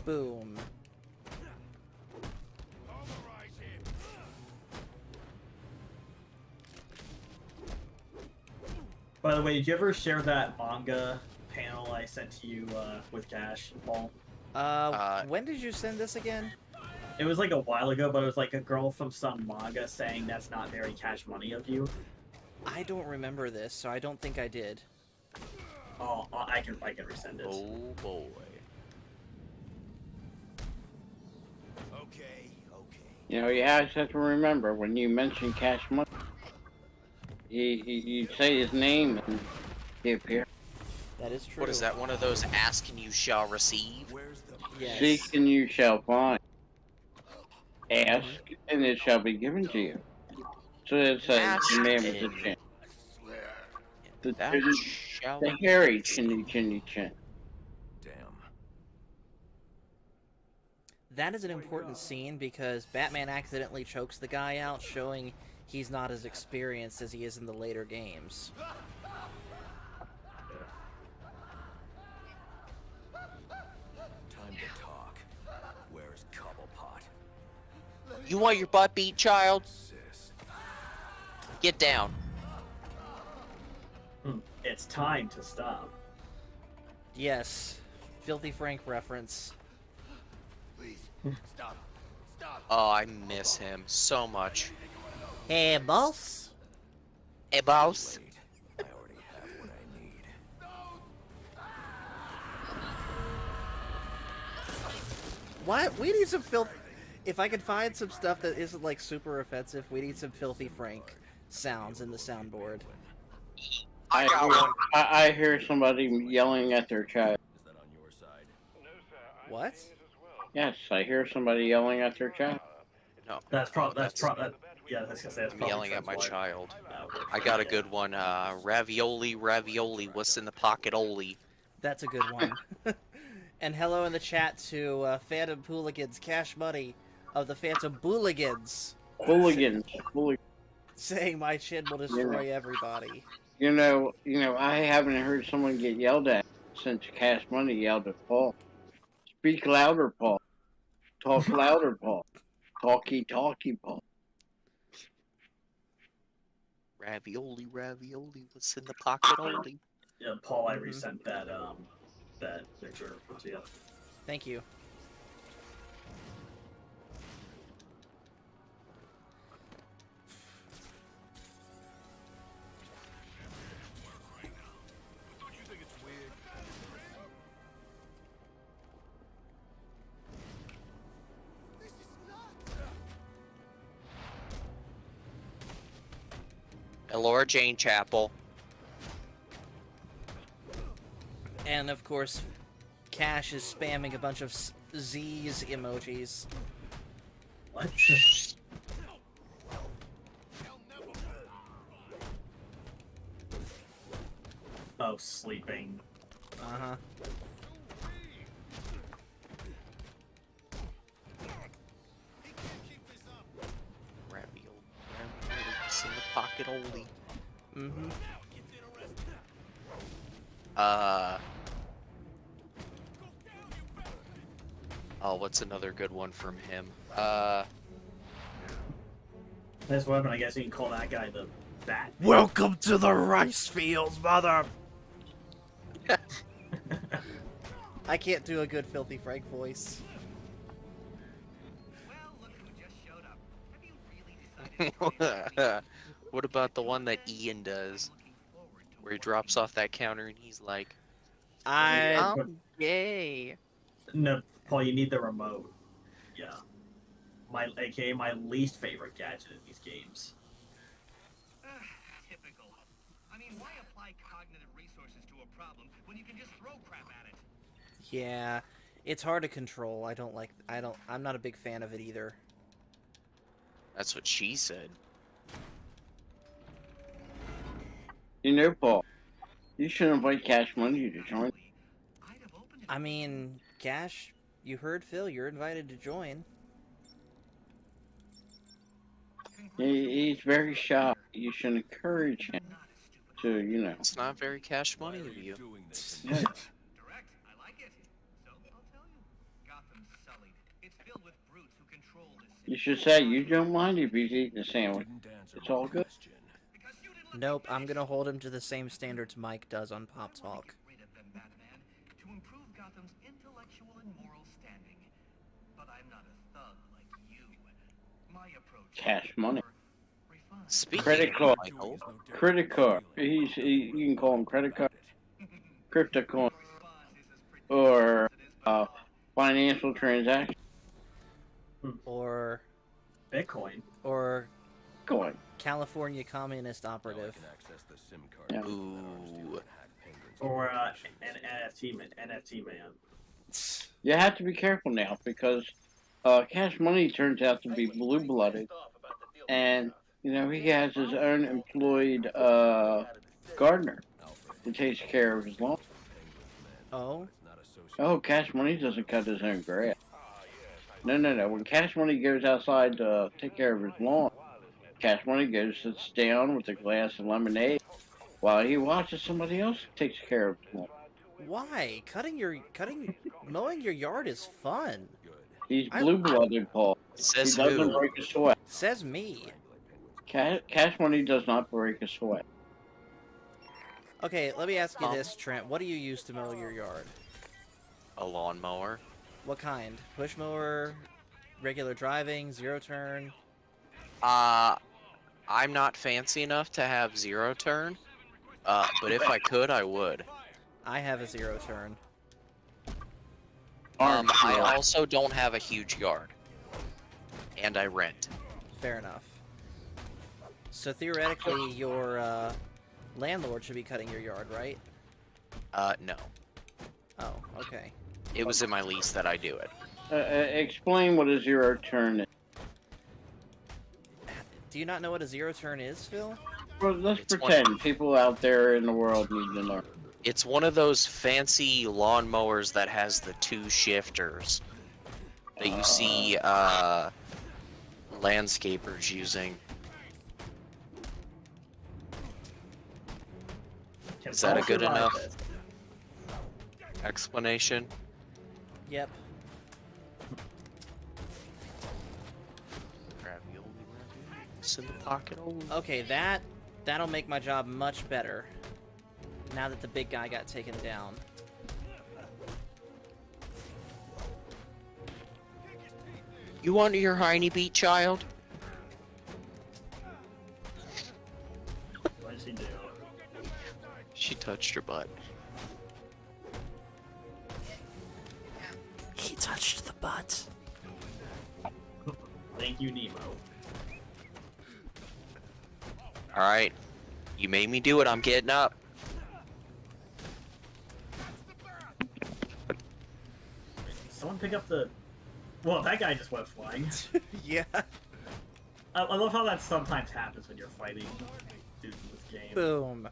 Boom. By the way, did you ever share that manga panel I sent to you with Cash, Paul? When did you send this again? It was like a while ago, but it was like a girl from some manga saying that's not very Cash Money of you. I don't remember this, so I don't think I did. Oh, I can resend it. Oh boy. Okay. You know, you always have to remember when you mention Cash Money, you say his name and he appears. That is true. What is that? One of those ask and you shall receive? Yes. Seek and you shall find. Ask and it shall be given to you. So it's a man with a chin. The hairy chinny chin. Damn. That is an important scene because Batman accidentally chokes the guy out, showing he's not as experienced as he is in the later games. Time to talk. Where's Cobblepot? You want your butt beat, child? Get down. It's time to stop. Yes. Filthy Frank reference. Please, stop. Stop. Oh, I miss him so much. Hey, boss. Hey, boss. I already have What? We need some filth. If I could find some stuff that isn't like super offensive, we need some filthy Frank sounds in the soundboard. I got one. I hear somebody yelling at their child. Is that on your side? What? Yes, I hear somebody yelling at their child. No. That's probably I'm probably yelling at my Trent's wife. child. No. I got a good one. Ravioli, ravioli. What's in the pocket? Oli. That's a good one. And hello in the chat to Phantom Hooligans, Cash Money of the Phantom Booligans, Hooligans. saying my chin will destroy everybody. You know, I haven't heard someone get yelled at since Cash Money yelled at Paul. Speak louder, Paul. Talk louder, Paul. Talky, Paul. Ravioli, ravioli. What's in the pocket? Oli. Yeah, Paul, I resent that that picture to you. Thank you. Elora Jane Chapel. And of course, Cash is spamming a bunch of Z's emojis. What? Oh, sleeping. Uh-huh. Ravioli, ravioli. What's in the pocket? Oli. Mm-hmm. Oh, what's another good one from him? Nice weapon. I guess you can call that guy the Bat. Welcome to the rice fields, mother! I can't do a good Filthy Frank voice. What about the one that Ian does? Where he drops off that counter and he's like, I'm gay. No, Paul, you need the remote. Yeah. AKA my least favorite gadget in these games. Typical. I mean, why apply cognitive resources to a problem when you can just throw crap at it? Yeah, it's hard to control. I'm not a big fan of it either. That's what she said. You know, Paul, you should invite Cash Money to join. I mean, Cash, you heard Phil, you're invited to join. He's very shy. You should encourage him to, you know. It's not very Cash Money of you. Yeah. Direct, I like it. So, I'll tell you. Gotham's sullied. It's filled with brutes who control this city. You should say you don't mind if he's eating a sandwich. It's all good. Nope, I'm gonna hold him to the same standards Mike does on Pop Talk. To improve Gotham's intellectual and moral standing. But I'm not a thug like you. My approach. Cash Money. Speaking Credit of card. Michael, Credit card. You can call him credit card, crypto coin, or financial transaction. Or Bitcoin. Or Coin. California Communist Operative. Yeah. ooh, Or an NFT man. You have to be careful now because Cash Money turns out to be blue-blooded, and you know he has his own employed gardener who takes care of his lawn. Oh? Oh, Cash Money doesn't cut his own grass. No. When Cash Money goes outside to take care of his lawn, Cash Money goes, sits down with a glass of lemonade while he watches somebody else takes care of his lawn. Why? Mowing your yard is fun. He's blue-blooded, Paul. Says He doesn't who? break a sweat. Says me. Cash Money does not break a sweat. Okay, let me ask you this, Trent. What do you use to mow your yard? A lawnmower. What kind? Push mower, regular driving, zero turn? I'm not fancy enough to have zero turn. But if I could, I would. I have a zero turn. I also don't have a huge yard. And I rent. Fair enough. So theoretically, your landlord should be cutting your yard, right? No. Oh, okay. It was in my lease that I do it. Explain what a zero turn is. Do you not know what a zero turn is, Phil? Well, let's pretend people out there in the world need to know. It's one of those fancy lawnmowers that has the 2 shifters that you see landscapers using. Is that a good enough explanation? Yep. It's in the pocket. Okay, that'll make my job much better. Now that the big guy got taken down. You want your hiney beat, child? What does he do? She touched her butt. He touched the butt. Thank you, Nemo. Alright. You made me do it, I'm getting up. Someone pick up the... Well, that guy just went flying. Yeah. I love how that sometimes happens when you're fighting dudes in this game. Boom.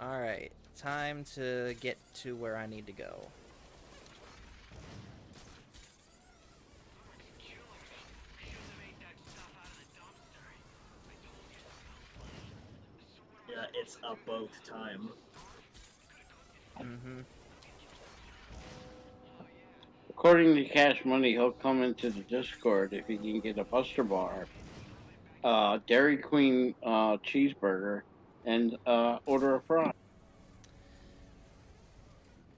Alright, time to get to where I need to go. Yeah, it's about time. Mm-hmm. According to Cash Money, he'll come into the Discord if he can get a Buster Bar, Dairy Queen cheeseburger, and order a fry.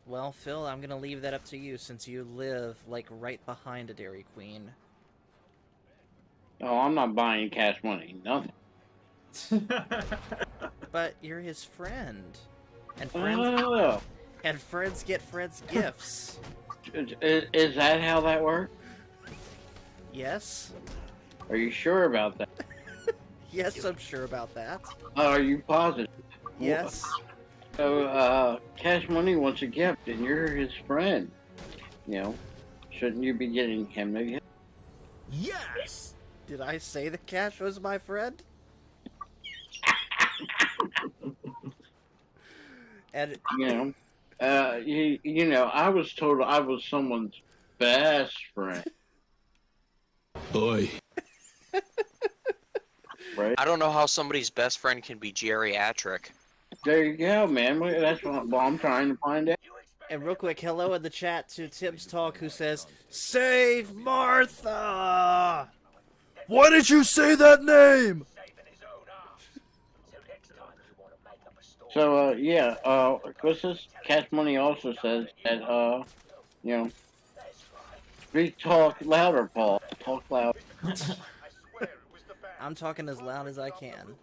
Well, Phil, I'm gonna leave that up to you since you live, like, right behind a Dairy Queen. Oh, I'm not buying Cash Money, nothing. But you're his friend. And friends, and friends get friends gifts. Is that how that works? Yes? Are you sure about that? Yes, I'm sure about that. Are you positive? Yes. So, Cash Money wants a gift, and you're his friend. You know, shouldn't you be getting him a gift? Yes! Did I say that Cash was my friend? And you know, I was told I was someone's best friend. Oi. Right? I don't know how somebody's best friend can be geriatric. There you go, man. That's what I'm trying to find out. And real quick, hello in the chat to Tim's Talk, who says, "Save Martha!" Why did you say that name? So, what's this? Cash Money also says that, you know, speak, talk louder, Paul. Talk louder. I'm talking as loud as I can.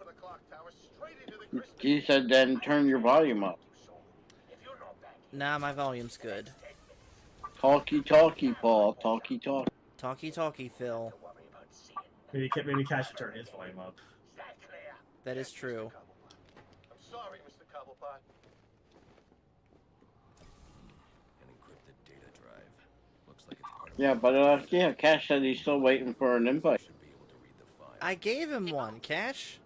He said then turn your volume up. Nah, my volume's good. Talky, Paul. Talky. Talky, Phil. Maybe Cash should turn his volume up. That is true. I'm sorry, Mr. Cobblepot. An encrypted data drive. Looks like it's part of Yeah, but, Cash said he's still waiting for an invite. I gave him one, Cash.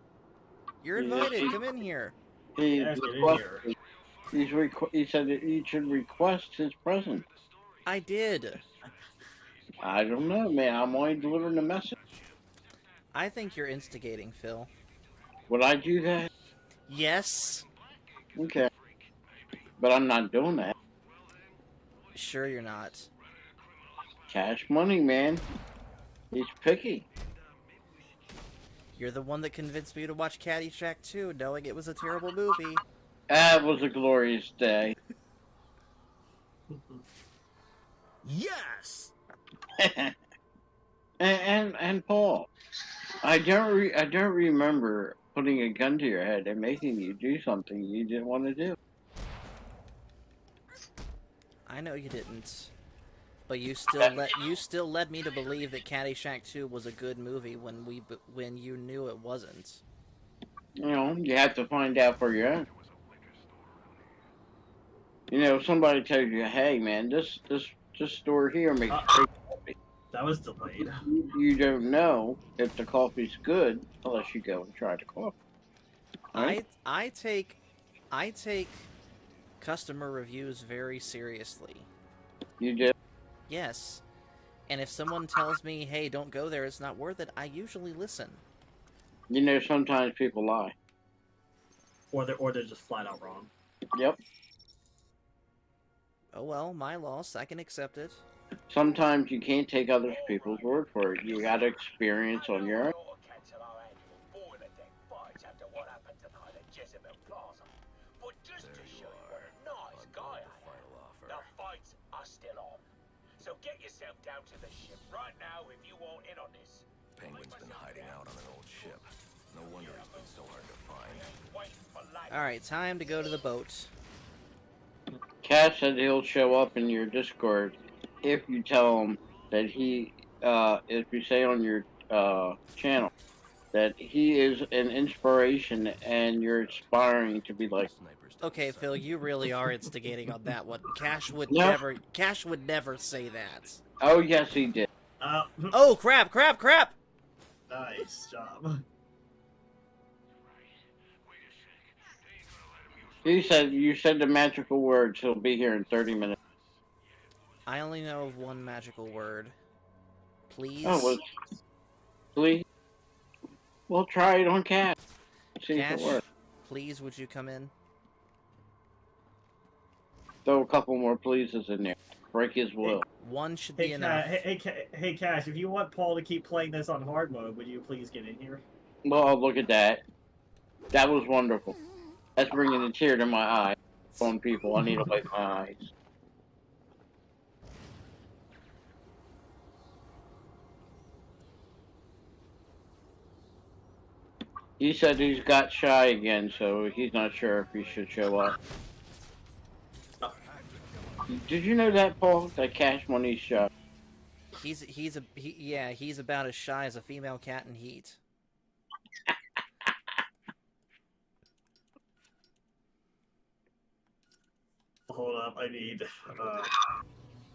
You're invited. Come in here. He said that he should request his present. I did. I don't know, man. I'm only delivering the message. I think you're instigating, Phil. Would I do that? Yes. Okay. But I'm not doing that. Sure you're not. Cash Money, man. He's picky. You're the one that convinced me to watch Caddyshack 2, knowing it was a terrible movie. That was a glorious day. Yes. and Paul, I don't remember putting a gun to your head and making you do something you didn't want to do. I know you didn't. But you still led me to believe that Caddyshack 2 was a good movie when you knew it wasn't. You know, you have to find out for your own. You know, if somebody tells you, "Hey, man, this store here makes great coffee." That was delayed. You don't know if the coffee's good unless you go and try the coffee. Right? I take customer reviews very seriously. You do? Yes. And if someone tells me, "Hey, don't go there, it's not worth it," I usually listen. You know, sometimes people lie. Or they're just flat out wrong. Yep. Oh well, my loss. I can accept it. Sometimes you can't take other people's word for it. You got to experience on your own. So get yourself down to the ship right now if you want in on this. Penguin's been hiding out on an old ship. No wonder he's been so hard to find. Alright, time to go to the boat. Cash said he'll show up in your Discord if you tell him that if you say on your channel that he is an inspiration and you're aspiring to be like. Okay, Phil, you really are instigating on that one. Cash would No. never say that. Oh yes, he did. Oh crap! Nice job. He said you said the magical words. He'll be here in 30 minutes. I only know of one magical word. Please. Oh, well, please. We'll try it on Cash. See if Cash, it works. please, would you come in? Throw a couple more pleases in there. Break his will. One should be enough. Hey, Cash, if you want Paul to keep playing this on hard mode, would you please get in here? Well, look at that. That was wonderful. That's bringing a tear to my eye. On people, I need to wipe my eyes. He said he's got shy again, so he's not sure if he should show up. Did you know that, Paul? That Cash Money's shy. He's about as shy as a female cat in heat. Hold up, I need.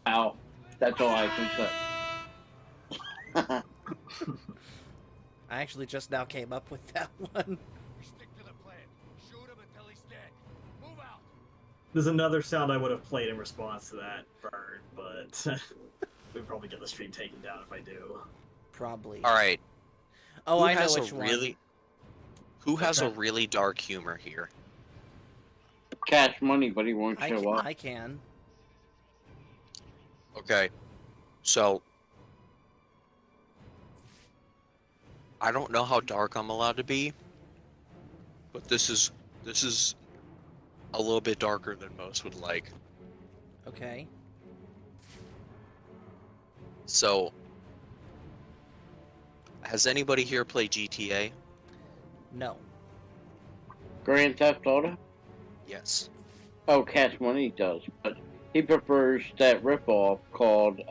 Ow. That's all I can say. I actually just now came up with that one. Stick to the plan. Shoot him until he's dead. Move out. There's another sound I would have played in response to that burn, but we'd probably get the stream taken down if I do. Probably. All right. Oh, Who I know has which a one. really, Who has a really dark humor here? Cash Money, but he won't show up. I can. Okay, so I don't know how dark I'm allowed to be, but this is a little bit darker than most would like. Okay. So, has anybody here played GTA? No. Grand Theft Auto? Yes. Oh, Cash Money does, but he prefers that ripoff called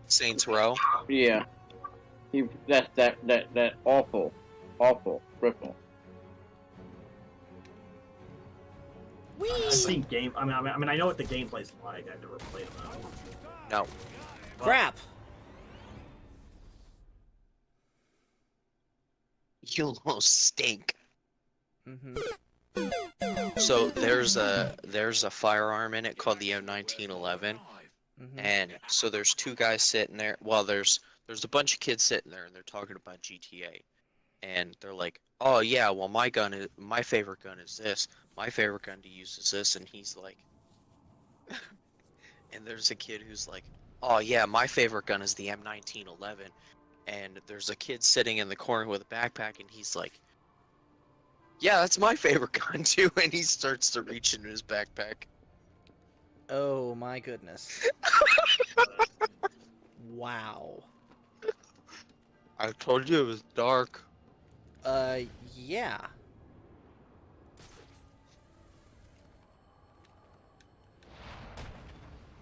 Saints Row? Yeah. That's that awful ripoff. I've seen game. I mean, I know what the gameplay's like. I've never played them though. No. Crap. You little stink. Mm-hmm. So there's a firearm in it called the M1911, and so there's two guys sitting there. Well, there's a bunch of kids sitting there, and they're talking about GTA, and they're like, "Oh yeah, well my favorite gun is this. My favorite gun to use is this," and he's like, and there's a kid who's like, "Oh yeah, my favorite gun is the M1911," and there's a kid sitting in the corner with a backpack, and he's like, "Yeah, that's my favorite gun too," and he starts to reach into his backpack. Oh my goodness. Wow. I told you it was dark. Yeah.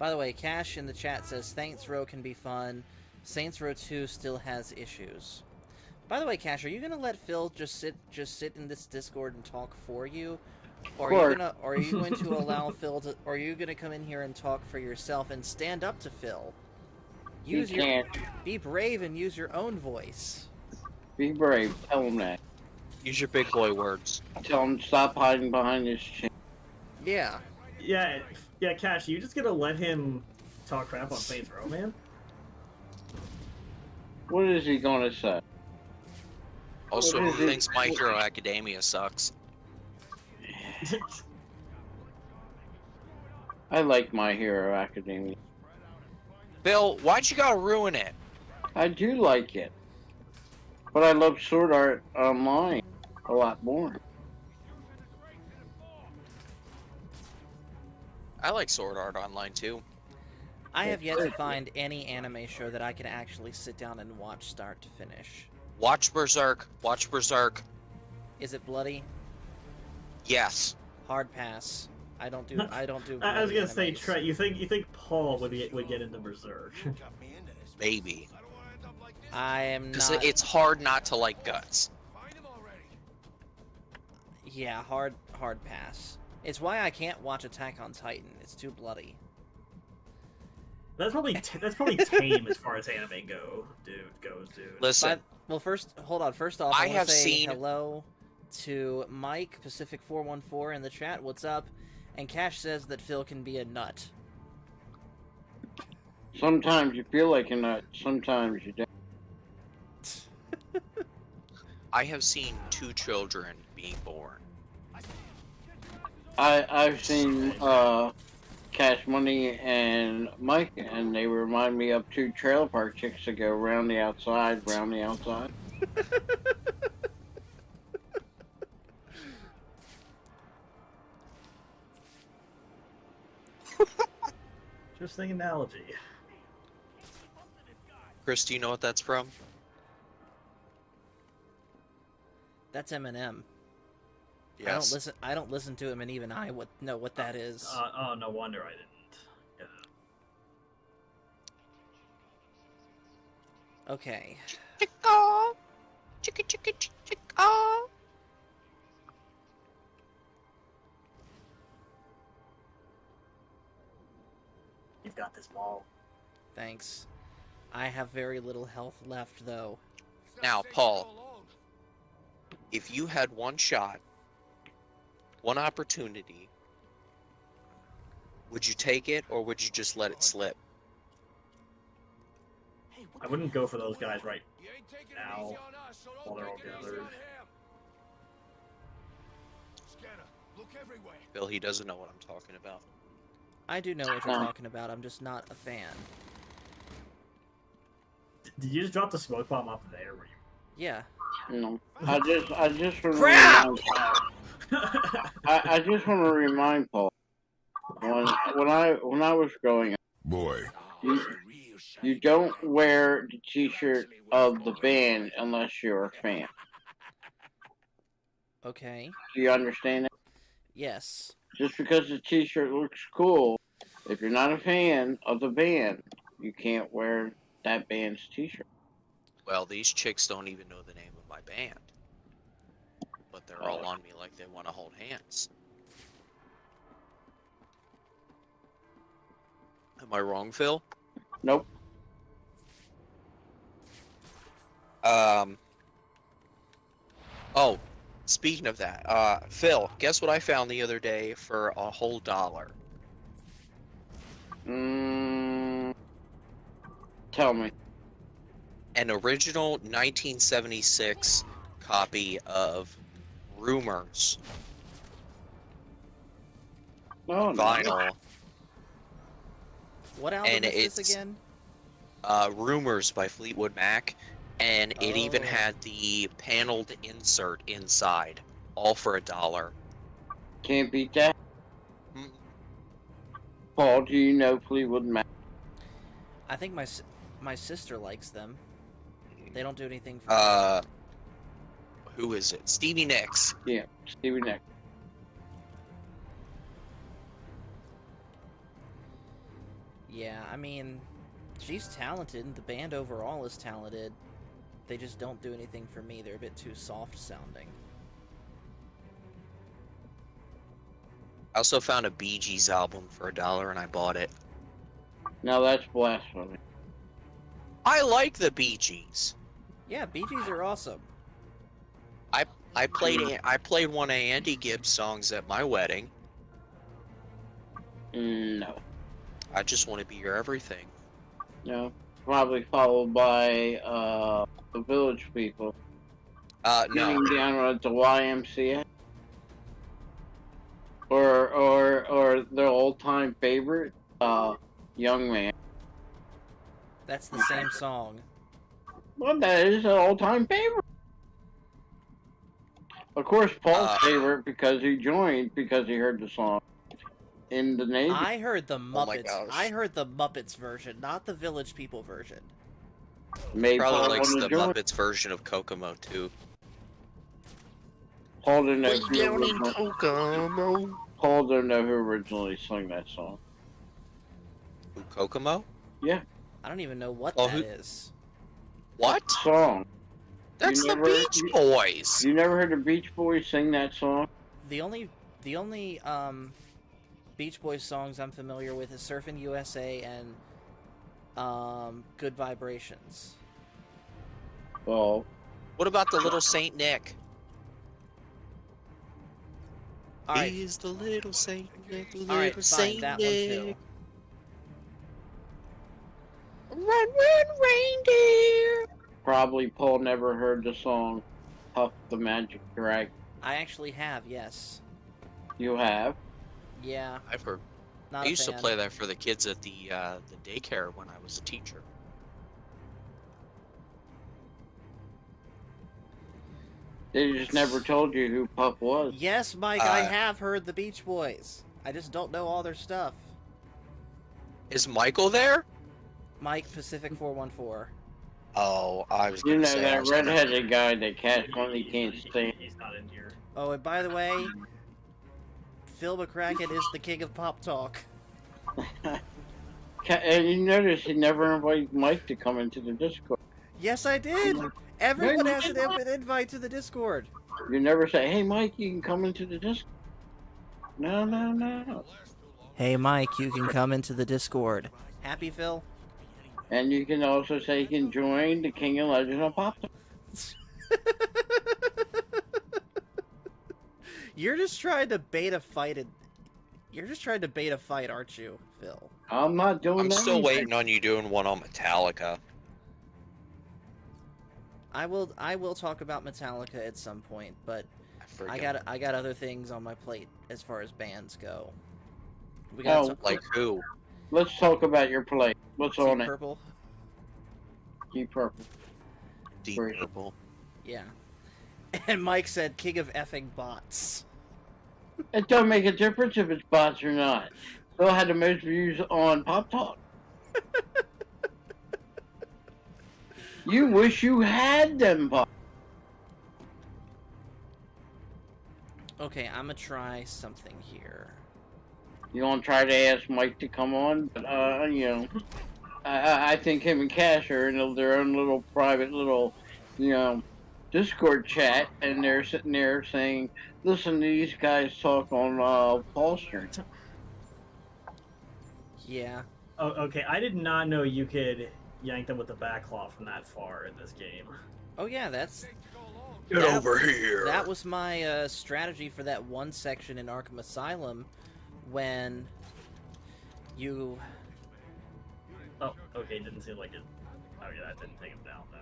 By the way, Cash in the chat says Saints Row can be fun. Saints Row 2 still has issues. By the way, Cash, are you gonna let Phil just sit in this Discord and talk for you? Or are you going to allow Phil to, or are you gonna come in here and talk for yourself and stand up to Phil? Be brave and use your own voice. Be brave. Tell him that. Use your big boy words. Tell him to stop hiding behind his chin. Yeah. Yeah, Cash, you just gonna let him talk crap on Saints Row, man? What is he gonna say? Also, who thinks My Hero Academia sucks? I like My Hero Academia. Bill, why'd you gotta ruin it? I do like it. But I love Sword Art Online a lot more. I like Sword Art Online too. I have yet to find any anime show that I can actually sit down and watch start to finish. Watch Berserk. Watch Berserk. Is it bloody? Yes. Hard pass. I don't do. I was gonna say, Trent. You think Paul would get into Berserk? Maybe. I am not. Because it's hard not to like guts. Yeah, hard pass. It's why I can't watch Attack on Titan. It's too bloody. That's probably tame as far as anime goes, dude. Listen. Well, hold on. First off, I want to say hello to Mike Pacific 414 in the chat. What's up? And Cash says that Phil can be a nut. Sometimes you feel like a nut. Sometimes you don't. I have seen 2 children being born. I've seen Cash Money and Mike, and they remind me of 2 trailer park chicks that go round the outside. Interesting analogy. Chris, do you know what that's from? That's Eminem. Yes. I don't listen to him, and even I know what that is. Oh, no wonder I didn't. Yeah. Okay. You've got this, Paul. Thanks. I have very little health left, though. Now, Paul, if you had one shot, one opportunity, would you take it or would you just let it slip? I wouldn't go for those guys right now while they're all gathered. Bill, he doesn't know what I'm talking about. I do know what you're talking about. I'm just not a fan. Did you just drop the smoke bomb up there? Were you? Yeah. No. I just want to Crap! I just want to remind Paul when I was growing up, boy, you don't wear the T-shirt of the band unless you're a fan. Okay. Do you understand that? Yes. Just because the T-shirt looks cool, if you're not a fan of the band, you can't wear that band's T-shirt. Well, these chicks don't even know the name of my band. But they're all on me like they want to hold hands. Am I wrong, Phil? Nope. Oh, speaking of that, Phil, guess what I found the other day for a whole $1? Tell me. An original 1976 copy of Rumors. Oh, vinyl. What album And is this again? Rumors by Fleetwood Mac, and it even had the paneled insert inside, all for $1. Can't beat that. Paul, do you know Fleetwood Mac? I think my sister likes them. They don't do anything for who is it? Stevie Nicks. Yeah, Stevie Nicks. Yeah, I mean, she's talented, and the band overall is talented. They just don't do anything for me. They're a bit too soft sounding. I also found a Bee Gees album for $1 and I bought it. Now that's blasphemy. I like the Bee Gees. Yeah, Bee Gees are awesome. I played one of Andy Gibbs' songs at my wedding. No. I Just Want to Be Your Everything. No. Probably followed by the Village People. No. Getting down at the YMCA. Or their old-time favorite, Young Man. That's the same song. Well, that is an all-time favorite. Of course, Paul's favorite because he joined because he heard the song in the Navy. I heard the Oh my Muppets. gosh. I heard the Muppets version, not the Village People version. Made Probably Paul likes wanna the join. Muppets version of Kokomo too. Paul didn't know Way who down in originally- Kokomo. Paul didn't know who originally sung that song. Who, Kokomo? Yeah. I don't even know what Oh, that who- is. What? Song. That's You the never- Beach Boys. You never heard the Beach Boys sing that song? The only Beach Boys songs I'm familiar with is Surfin' USA and Good Vibrations. Well, What about the Little Saint Nick? All right, He's the little Saint Nick, little all right, fine, Saint that one too. Nick. Run, reindeer. probably Paul never heard the song Puff the Magic Dragon. I actually have, yes. You have? Yeah, I've heard. not I a used to fan. play that for the kids at the daycare when I was a teacher. They just never told you who Puff was. Yes, Mike, I have heard the Beach Boys. I just don't know all their stuff. Is Michael there? Mike Pacific 414. Oh, I was You gonna know say. I that was gonna- redheaded guy that Cash Money can't stand. He's not in here. Oh, and by the way, Phil McCracken is the king of pop talk. And you notice he never invited Mike to come into the Discord. Yes, I did. Everyone has an invite to the Discord. You never say, "Hey, Mike, you can come into the Discord." No, no, no. Hey, Mike, you can come into the Discord. Happy, Phil? And you can also say you can join the King and Legend of Pop Talk. You're just trying to bait a fight, you're just trying to bait a fight, aren't you, Phil? I'm not doing I'm that. still waiting on you doing one on Metallica. I will talk about Metallica at some point, but I got other things on my plate as far as bands go. We got like who? Let's talk about your play. What's on Deep it? Purple. Deep Purple. Deep Great. Purple. Yeah. And Mike said, "King of effing bots." It don't make a difference if it's bots or not. Phil had the most views on Pop Talk. You wish you had them bots. Okay, I'm gonna try something here. You want to try to ask Mike to come on? But, you know, I think him and Cash are in their own little private little, you know, Discord chat, and they're sitting there saying, "Listen to these guys talk on Paul stream." Yeah. Oh, okay. I did not know you could yank them with the backlaw from that far in this game. Oh yeah, that's. Get over here. That was my strategy for that one section in Arkham Asylum, when you. Oh, okay. Didn't seem like it. Oh yeah, that didn't take him down though.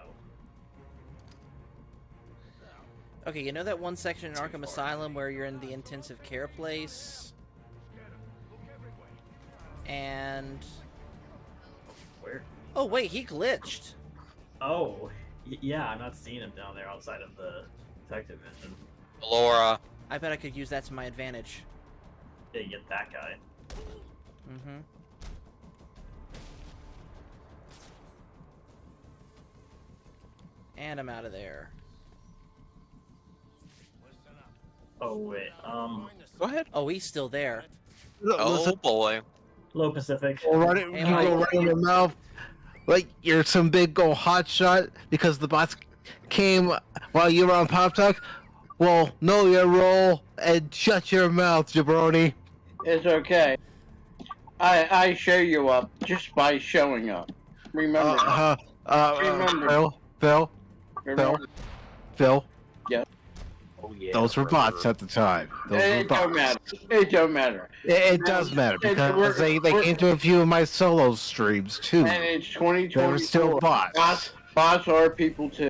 Okay, you know that one section in Arkham Asylum where you're in the intensive care place? And... Where? Oh, wait, he glitched. Oh, yeah, I'm not seeing him down there outside of the detective mission. Laura. I bet I could use that to my advantage. Yeah, you get that guy. Mm-hmm. And I'm out of there. Oh, wait, Go ahead. Oh, he's still there. Oh, boy. Low Pacific. Or run it, Hey, you Mike. go right in your mouth like you're some big old hot shot because the bots came while you were on Pop Talk. Well, know your role and shut your mouth, jabroni. It's okay. I show you up just by showing up. Remember that. Remember. Phil. Remember. Yep. Oh yeah. Those were bots at the time. Those were It don't bots. matter. It don't matter. It does matter because they came to a few of my solo streams too. And it's 2024. They were still bots. Bots are people too.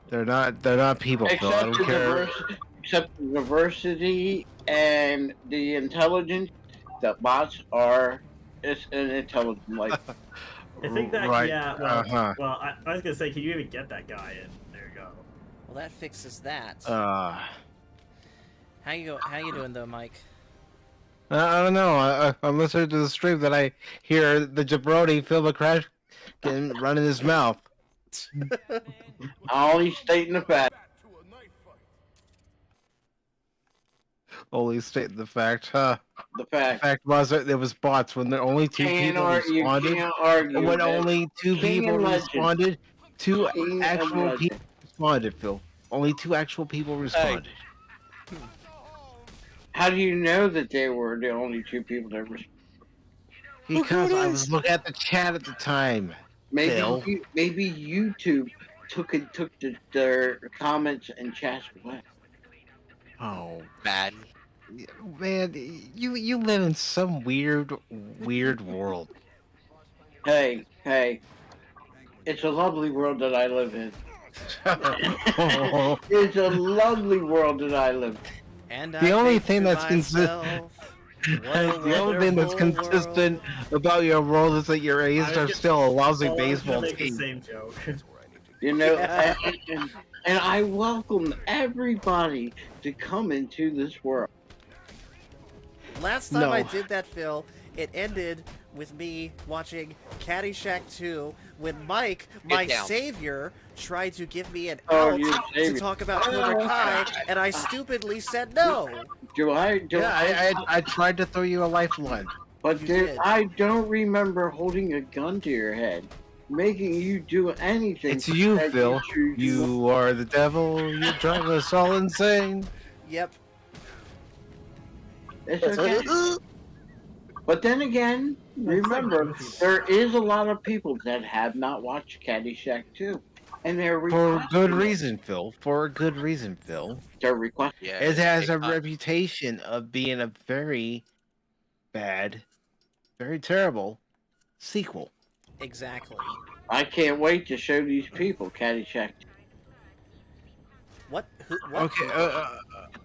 They're not people, Phil. I don't care. Except the diversity and the intelligence, the bots are. It's an intelligent life. I think that Right. yeah. Well, Uh-huh. well, I was gonna say, can you even get that guy in? There you go. Well, that fixes that. I How you doing though, Mike? don't know. I'm listening to the stream that I hear the jabroni Phil McCrash can run in his mouth. Only stating the fact. Only stating the fact, huh? The fact. The fact was that there was bots when there only two people responded. You can't argue When that. only two King people and legend. responded, two King and actual legend. people responded, Phil. Only two actual people responded. How do you know that they were the only two people that responded? Because I was looking at the chat at the time. Phil. Maybe YouTube took their comments and chats away. Oh, Bad. man, you live in some weird world. Hey, it's a lovely world that I live in. It's a lovely world that I live in. And The only thing that's consistent. the only thing that's consistent about your world is that your A's are still a lousy baseball The team. same joke. You know, Yeah. and I welcome everybody to come into this world. Last time No. I did that, Phil, it ended with me watching Caddyshack 2 when Mike, my down. savior, tried to give me an Oh, out you to savior. talk about Cobra Kai, and I stupidly said no. I tried to throw you a lifeline. But You there, did. I don't remember holding a gun to your head, making you do anything. It's you, that Phil. choose to do. You are the devil. You drive us all insane. Yep. It's okay. But then again, remember, there is a lot of people that have not watched Caddyshack 2. And they're For requesting good it. reason, Phil. For a good reason, Phil. They're requesting Yeah. It has a big time. reputation of being a very bad, very terrible sequel. Exactly. I can't wait to show these people Caddyshack 2. What? What? Okay, Okay.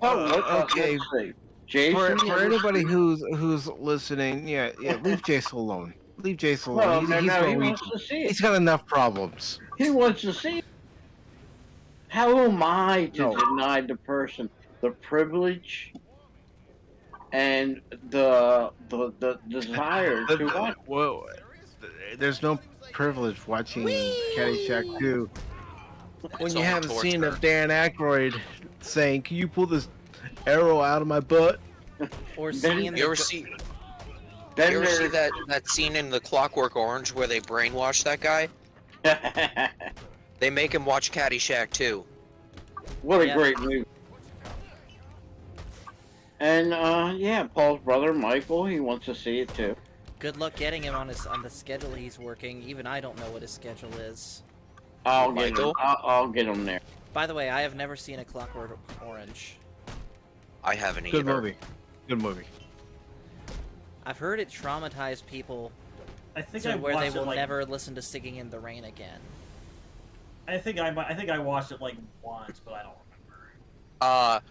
okay. Let's see. Jason, For anybody who's listening, yeah, leave Jason alone. Leave Jason alone. Well, He's, no, he's no, he going wants to see it. He's got enough problems. He wants to see it. How am I to No. deny the person the privilege and the desire to watch? Whoa, there's no privilege watching Caddyshack 2 when It's you all have a scene torture. of Dan Aykroyd saying, "Can you pull this arrow out of my butt?" Or Then- seeing You ever the, see? Then You ever see there's- that scene in The Clockwork Orange where they brainwash that guy? They make him watch Caddyshack too. What a Yeah. great movie. And yeah, Paul's brother Michael, he wants to see it too. good luck getting him on the schedule he's working. Even I don't know what his schedule is. I'll get him. Michael? I'll get him there. By the way, I have never seen A Clockwork Orange. I haven't Good either. movie. Good movie. I've heard it traumatized people I think to I where they watched it will like never listen to Singing in the Rain again. I think I watched it like once, but I don't remember.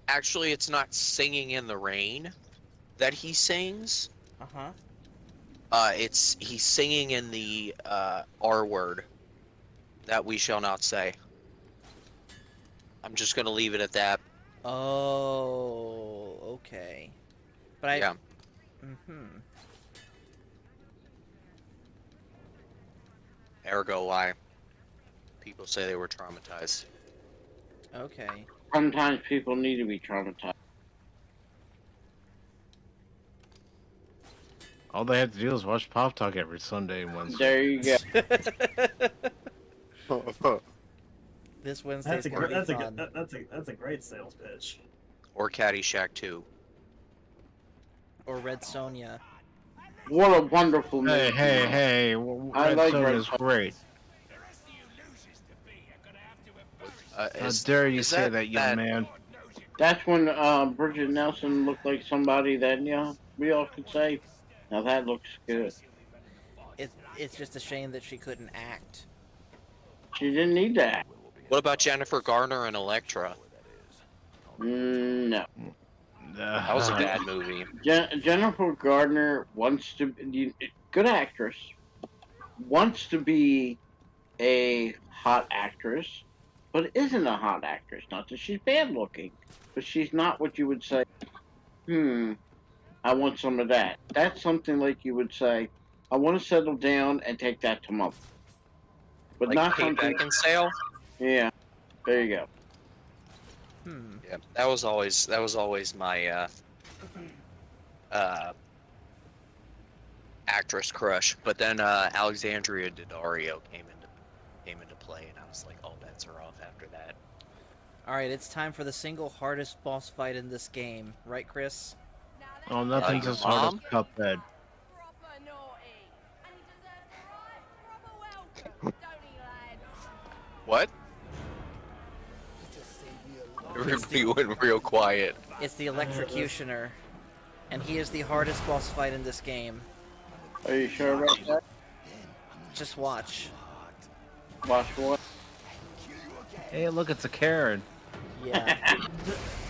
Actually, it's not Singing in the Rain that he sings. Uh-huh. He's singing in the R word that we shall not say. I'm just gonna leave it at that. Oh, okay. But I... Yeah. Mm-hmm. Ergo, why people say they were traumatized. Okay. Sometimes people need to be traumatized. All they have to do is watch Pop Talk every Sunday and Wednesday. There you go. This Wednesday's gonna be fun. That's a great sales pitch. Or Caddyshack 2. Or Red Sonja. What a wonderful movie. Hey! I Red like Sonja Red is Sonja. great. How dare you say that, young man? That's when Bridget Nelson looked like somebody that we all could say, now that looks good. It's just a shame that she couldn't act. She didn't need that. What about Jennifer Garner and Elektra? No. That was a bad movie. Jennifer Gardner wants to be good actress. Wants to be a hot actress, but isn't a hot actress. Not that she's bad looking, but she's not what you would say. I want some of that. That's something like you would say, I want to settle down and take that to mother. But Like not Kate something. Beckinsale? Yeah, there you go. Yeah, that was always my actress crush. But then Alexandria Daddario came into play, and I was like, all bets are off after that. All right, it's time for the single hardest boss fight in this game, right, Chris? Oh, nothing's as hard as Cuphead. What? Everybody went real quiet. It's the Electrocutioner, and he is the hardest boss fight in this game. Are you sure about that? Just watch. Watch what? Hey, look, it's a Karen. Yeah.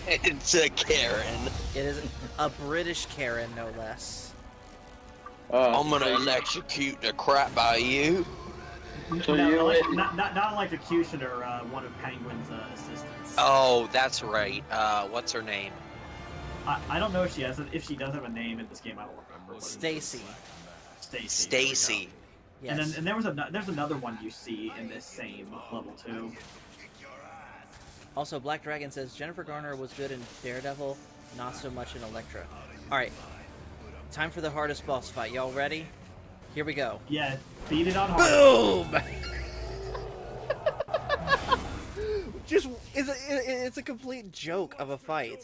It's a Karen. It is a British Karen, no less. I'm gonna electrocute the crap out of you. So not you Electrocutioner, one of Penguin's assistants. Oh, that's right. What's her name? I don't know if she does have a name in this game. I don't remember. Stacy. Stacy. Yes. And there's another one you see in this same level too. Also, Black Dragon says Jennifer Garner was good in Daredevil, not so much in Elektra. Alright, time for the hardest boss fight. Y'all ready? Here we go. Yeah, beat it on hard. Boom! Just, it's a complete joke of a fight.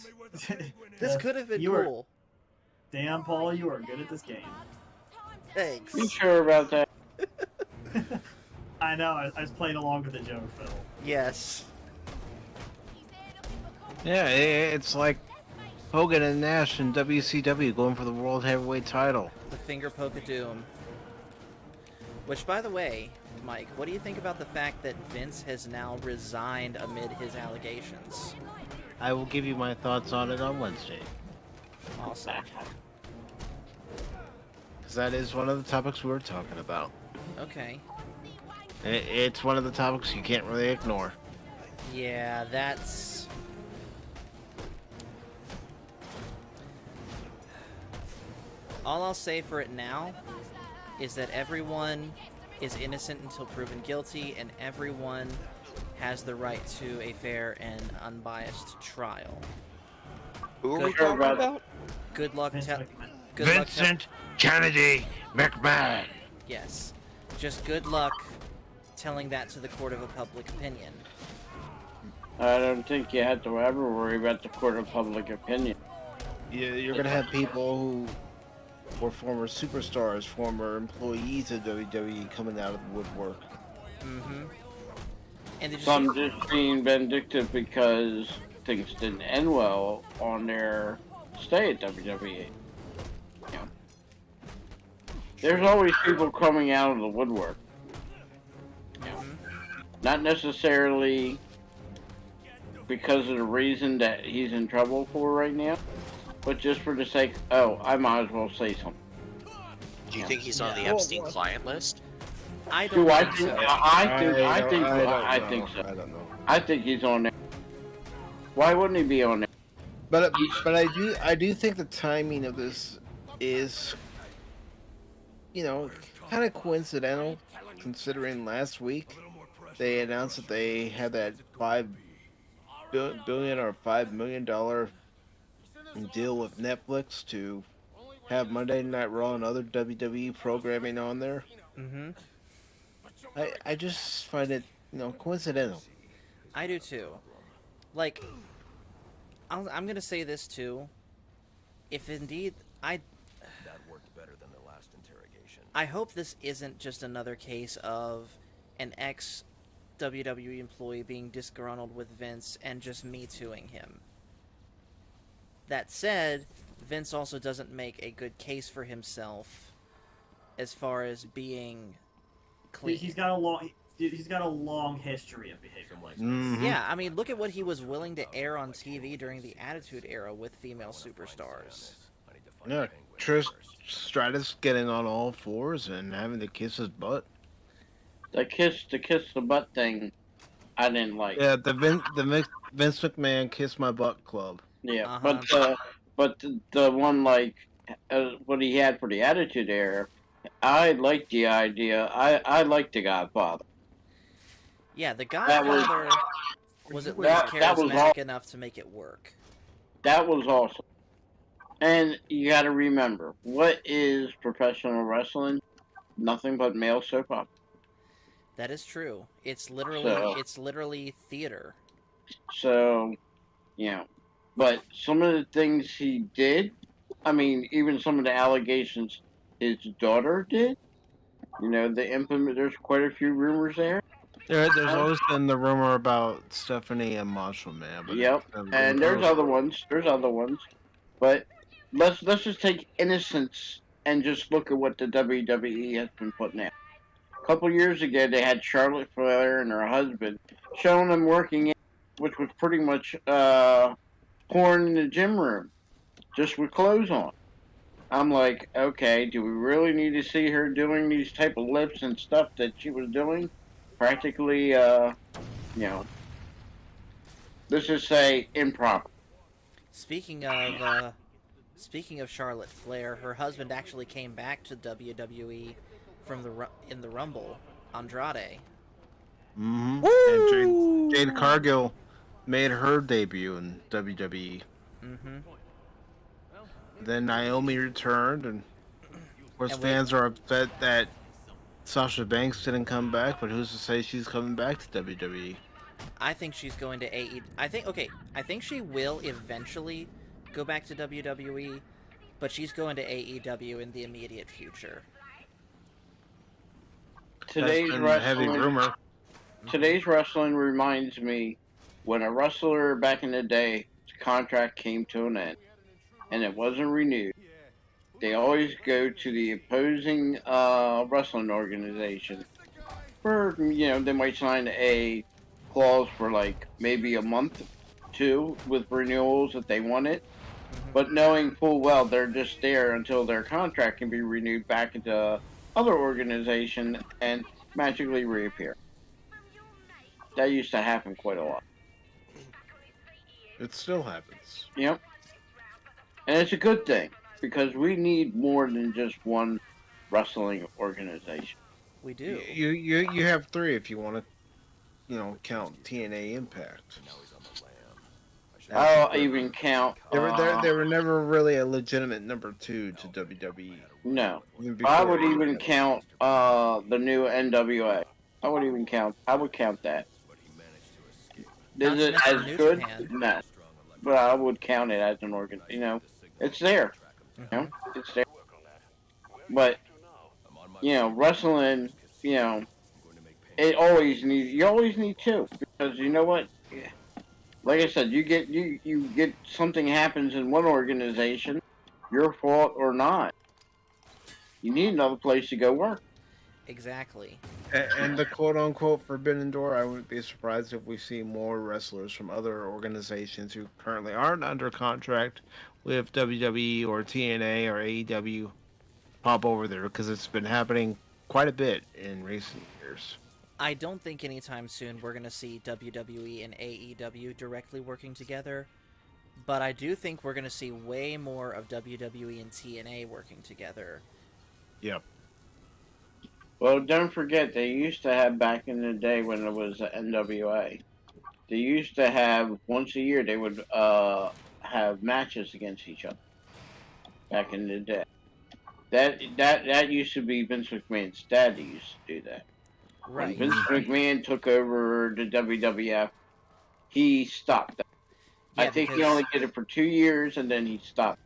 This could have been cool. Damn, Paul, you are good at this game. Thanks. You sure about that? I know, I was playing along with the joke, Phil. Yes. Yeah, it's like Hogan and Nash in WCW going for the World Heavyweight title. The finger poke of doom. Which, by the way, Mike, what do you think about the fact that Vince has now resigned amid his allegations? I will give you my thoughts on it on Wednesday. Awesome. Because that is one of the topics we were talking about. Okay. It's one of the topics you can't really ignore. Yeah, that's... All I'll say for it now is that everyone is innocent until proven guilty, and everyone has the right to a fair and unbiased trial. Who are we talking about? Good luck, Vincent Kennedy McMahon. Yes. Just good luck telling that to the court of a public opinion. I don't think you have to ever worry about the court of public opinion. You're gonna have people who were former superstars, former employees of WWE coming out of the woodwork. Mm-hmm. And some just being vindictive because things didn't end well on their stay at WWE. Yeah. There's always people coming out of the woodwork. Not necessarily because of the reason that he's in trouble for right now, but just for the sake, oh, I might as well say something. Do you think he's on the Epstein client list? I don't think so. I think so. I don't know. I think he's on there. Why wouldn't he be on there? But I do think the timing of this is, you know, kind of coincidental, considering last week they announced that they had that $5 billion or $5 million deal with Netflix to have Monday Night Raw and other WWE programming on there. Mm-hmm. I just find it, coincidental. I do too. Like, I'm gonna say this too. If indeed That worked better than the last interrogation. I hope this isn't just another case of an ex WWE employee being disgruntled with Vince and just me tooing him. That said, Vince also doesn't make a good case for himself as far as being clean. He's got a long history of behavior like this. Mm-hmm. Yeah, I mean, look at what he was willing to air on TV during the Attitude Era with female superstars. Yeah, Trish Stratus getting on all fours and having to kiss his butt. The kiss the butt thing, I didn't like. Yeah, the Vince McMahon kiss my butt club. Yeah, Uh-huh. but the one like what he had for the Attitude Era, I liked the idea. I liked the Godfather. Yeah, the Godfather was at least that was charismatic enough to make it work. That was awesome. And you got to remember, what is professional wrestling? Nothing but male soap opera. That is true. It's literally theater. So, but some of the things he did, I mean, even some of the allegations his daughter did, there's quite a few rumors there. There's always been the rumor about Stephanie and Macho Man. But yep, and there's other ones. But let's just take Innocence and just look at what the WWE has been putting out. A couple years ago, they had Charlotte Flair and her husband showing them working, which was pretty much porn in the gym room, just with clothes on. I'm like, okay, do we really need to see her doing these type of lifts and stuff that she was doing? Practically, let's just say improper. Speaking of Charlotte Flair, her husband actually came back to WWE in the Rumble, Andrade. Mm-hmm. And Jade Cargill made her debut in WWE. Mm-hmm. Then Naomi returned, and of course fans are upset that Sasha Banks didn't come back, but who's to say she's coming back to WWE? I think she's going to AE. I think she will eventually go back to WWE, but she's going to AEW in the immediate future. Today's wrestling reminds me when a wrestler back in the day, his contract came to an end and it wasn't renewed. They always go to the opposing wrestling organization for, they might sign a clause for like maybe a month, two, with renewals if they want it. But knowing full well they're just there until their contract can be renewed back into other organization and magically reappear. That used to happen quite a lot. It still happens. Yep. And it's a good thing, because we need more than just one wrestling organization. We do. You have three if you want to, count TNA Impact. I'll even count. They were never really a legitimate number two to WWE. No, I would even count the new NWA. I would count that. Is it as good? No, but I would count it as an organ. It's there. It's there. But wrestling. You always need two, because you know what? Like I said, you get something happens in one organization, your fault or not. You need another place to go work. Exactly. And the quote-unquote forbidden door, I wouldn't be surprised if we see more wrestlers from other organizations who currently aren't under contract with WWE or TNA or AEW pop over there, because it's been happening quite a bit in recent years. I don't think anytime soon we're going to see WWE and AEW directly working together, but I do think we're going to see way more of WWE and TNA working together. Yep. Well, don't forget, they used to have, back in the day when it was NWA, they used to have, once a year, they would have matches against each other. Back in the day. That used to be Vince McMahon's dad that used to do that. When Right. Vince McMahon took over the WWF, he stopped that. Yeah, I think he because- only did it for 2 years and then he stopped.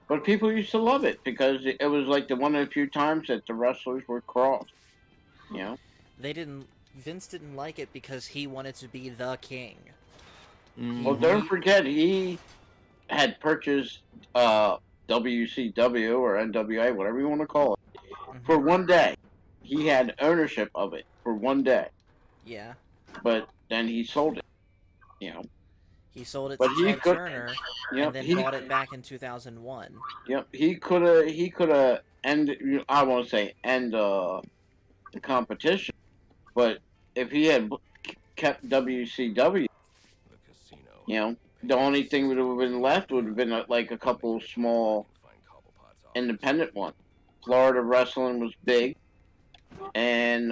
But people used to love it because it was like the one of the few times that the wrestlers were crossed. You know? Vince didn't like it because he wanted to be the king. Well, don't forget, he had purchased WCW or NWA, whatever you want to call it, for one day. He had ownership of it for one day. Yeah. But then he sold it. You know? He sold it But to he Ted could- Turner, Yep, and then he- bought it back in 2001. Yep, he could have I won't say end the competition, but if he had kept WCW, you know, the only thing that would have been left would have been like a couple small independent ones. Florida wrestling was big, and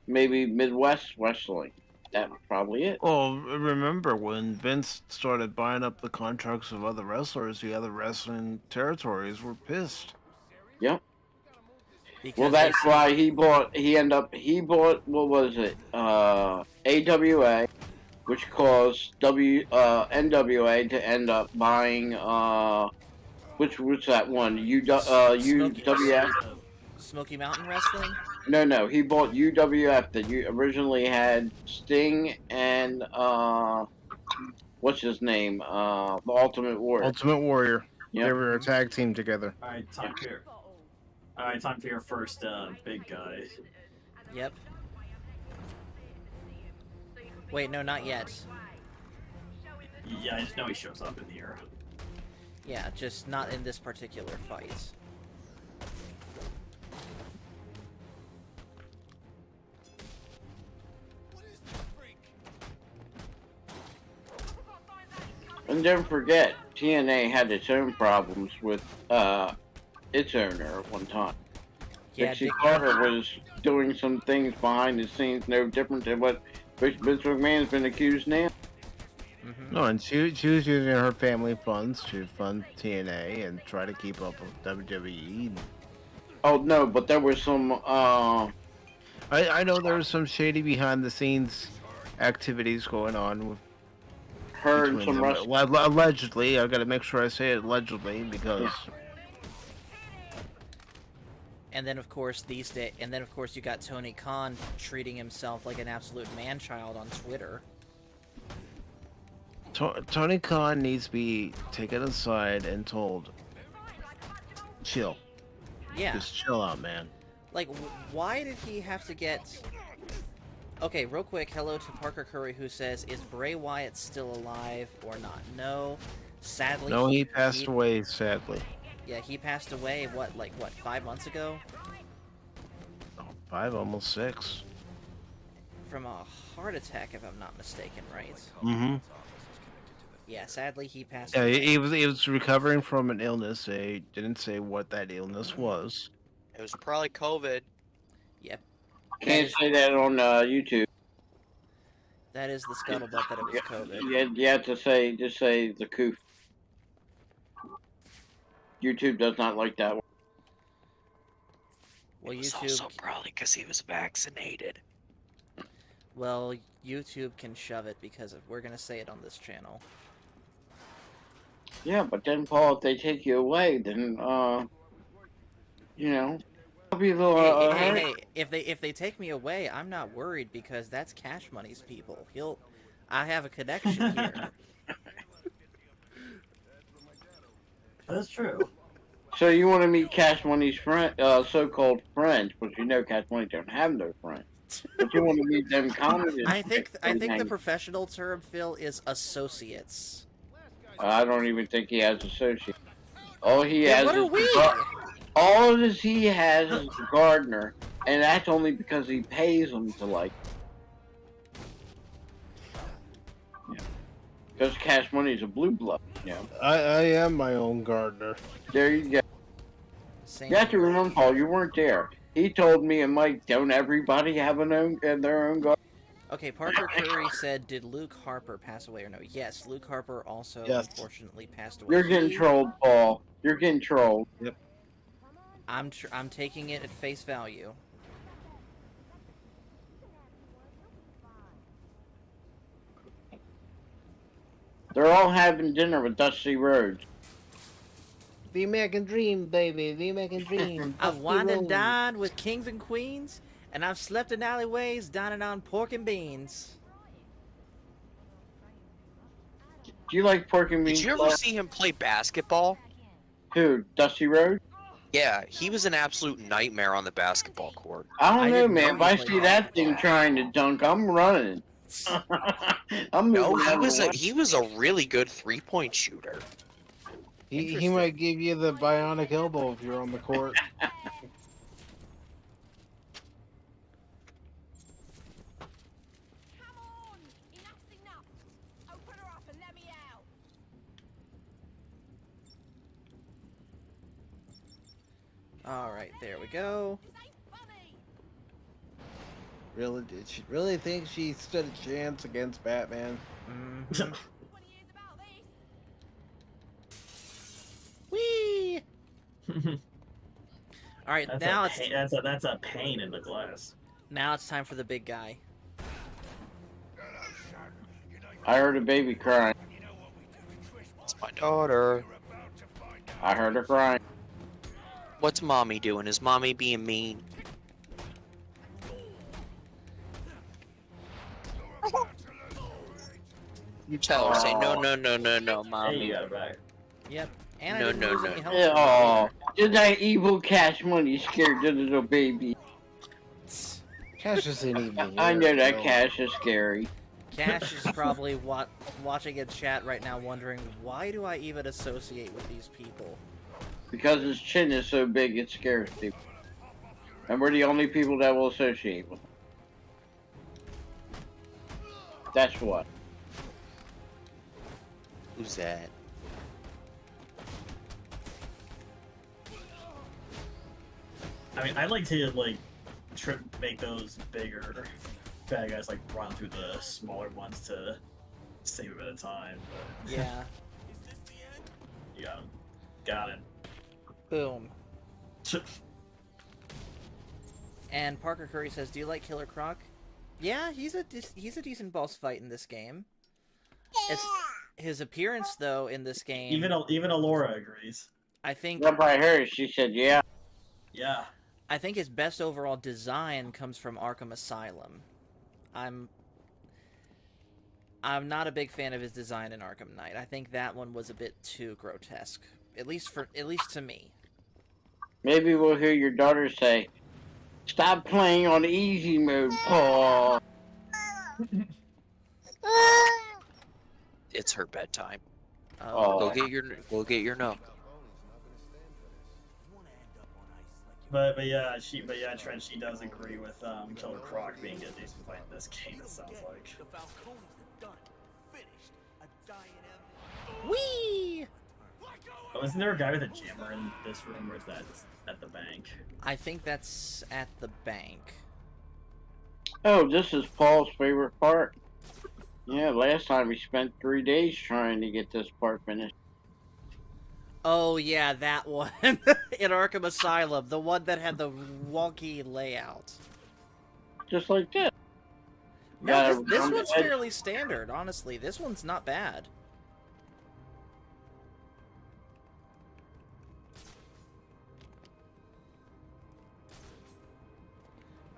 maybe Midwest wrestling. That was probably it. Well, remember when Vince started buying up the contracts of other wrestlers, the other wrestling territories were pissed. Yep. Because Well, that's why he bought. What was it? AWA, which caused NWA to end up buying. Which was that one? UWF. Smoky Mountain Wrestling? No. He bought UWF that you originally had Sting and what's his name? The Ultimate Warrior. Ultimate Warrior. Yep. They were a tag team together. Alright, time for your first big guy. Yep. Wait, no, not yet. Yeah, I just know he shows up in here. Yeah, just not in this particular fight. And don't forget, TNA had its own problems with its owner at one time. Yeah, Dixie Dick- Carter was doing some things behind the scenes no different than what Vince McMahon's been accused now. No, and she was using her family funds to fund TNA and try to keep up with WWE. Oh no, but there was some. I know there was some shady behind the scenes activities going on with her and between some them. Allegedly, I got to make sure I say it allegedly because. And then of course you got Tony Khan treating himself like an absolute man-child on Twitter. Tony Khan needs to be taken aside and told, chill. Yeah. Just chill out, man. Like, why did he have to get... Okay, real quick, hello to Parker Curry, who says, is Bray Wyatt still alive or not? No. Sadly... No, he passed away, sadly. Yeah, he passed away, what, 5 months ago? Oh, 5, almost 6. From a heart attack, if I'm not mistaken, right? Mm-hmm. Yeah, sadly, he passed Yeah, away. he was recovering from an illness. They didn't say what that illness was. It was probably COVID. Yep. Can't say that on YouTube. That is the scuttlebutt that it was COVID. You have to just say the coof. YouTube does not like that one. Well, It was YouTube... also probably because he was vaccinated. Well, YouTube can shove it because we're gonna say it on this channel. Yeah, but then, Paul, if they take you away, then, you know, I'll be a little, Hey, if they take me away, I'm not worried because that's Cash Money's people. I have a connection here. That's true. So you want to meet Cash Money's friend, so-called friends, but you know Cash Money don't have no friends. But you want to meet them communists. I think the professional term, Phil, is associates. I don't even think he has associates. All he Then has what are is we? all he has is the gardener, and that's only because he pays them to like. Because Cash Money is a blue blood. Yeah. I am my own gardener. There you go. You have to remember, Paul, you weren't there. He told me and Mike, don't everybody have their own garden? Okay, Parker Curry said, did Luke Harper pass away or no? Yes, Luke Harper also Yes. unfortunately passed away. You're getting trolled, Paul. You're getting trolled. Yep. I'm taking it at face value. They're all having dinner with Dusty Rhodes. The American Dream, baby. The American Dream. I've Dusty wined and Rhodes. dined with kings and queens, and I've slept in alleyways dining on pork and beans. Do you like pork and beans? Did you ever see him play basketball? Who? Dusty Rhodes? Yeah, he was an absolute nightmare on the basketball court. I don't know, man. If I see that thing trying to dunk, I'm running. I'm No, moving he was a really good 3-point shooter. He might give you the bionic elbow if you're on the court. Alright, there we go. Really? Did she really think she stood a chance against Batman? Mm-hmm. Whee! Alright, now that's a pain in the glass. Now it's time for the big guy. I heard a baby crying. It's my daughter. I heard her crying. What's mommy doing? Is mommy being mean? You tell her, say no, no, no, no, no, mommy. Hey, you got it back. Yep. And No, I didn't no, lose no. any health. Oh, did that evil Cash Money scared the little baby? Cash isn't even I know here, that so- Cash is scary. Cash is probably watching in chat right now wondering, why do I even associate with these people? Because his chin is so big, it scares people. And we're the only people that will associate with him. That's what. Who's that? I mean, I'd like to make those bigger bad guys run through the smaller ones to save a bit of time. But Yeah. yeah, got it. Boom. And Parker Curry says, "Do you like Killer Croc?" Yeah, he's a decent boss fight in this game. His appearance though in this game, Even Alora agrees. I think. Up by her, she said, "Yeah." Yeah. I think his best overall design comes from Arkham Asylum. I'm not a big fan of his design in Arkham Knight. I think that one was a bit too grotesque, at least to me. Maybe we'll hear your daughter say, "Stop playing on easy mode, Paul." It's her bedtime. Oh. Go get your no. But yeah, Trent, she does agree with Killer Croc being a decent fight in this game. It sounds like. Whee! Oh, isn't there a guy with a jammer in this room, or is that at the bank? I think that's at the bank. Oh, this is Paul's favorite part. Yeah, last time we spent 3 days trying to get this part finished. Oh yeah, that one in Arkham Asylum, the one that had the wonky layout. Just like this. No, this one's fairly standard, honestly. This one's not bad.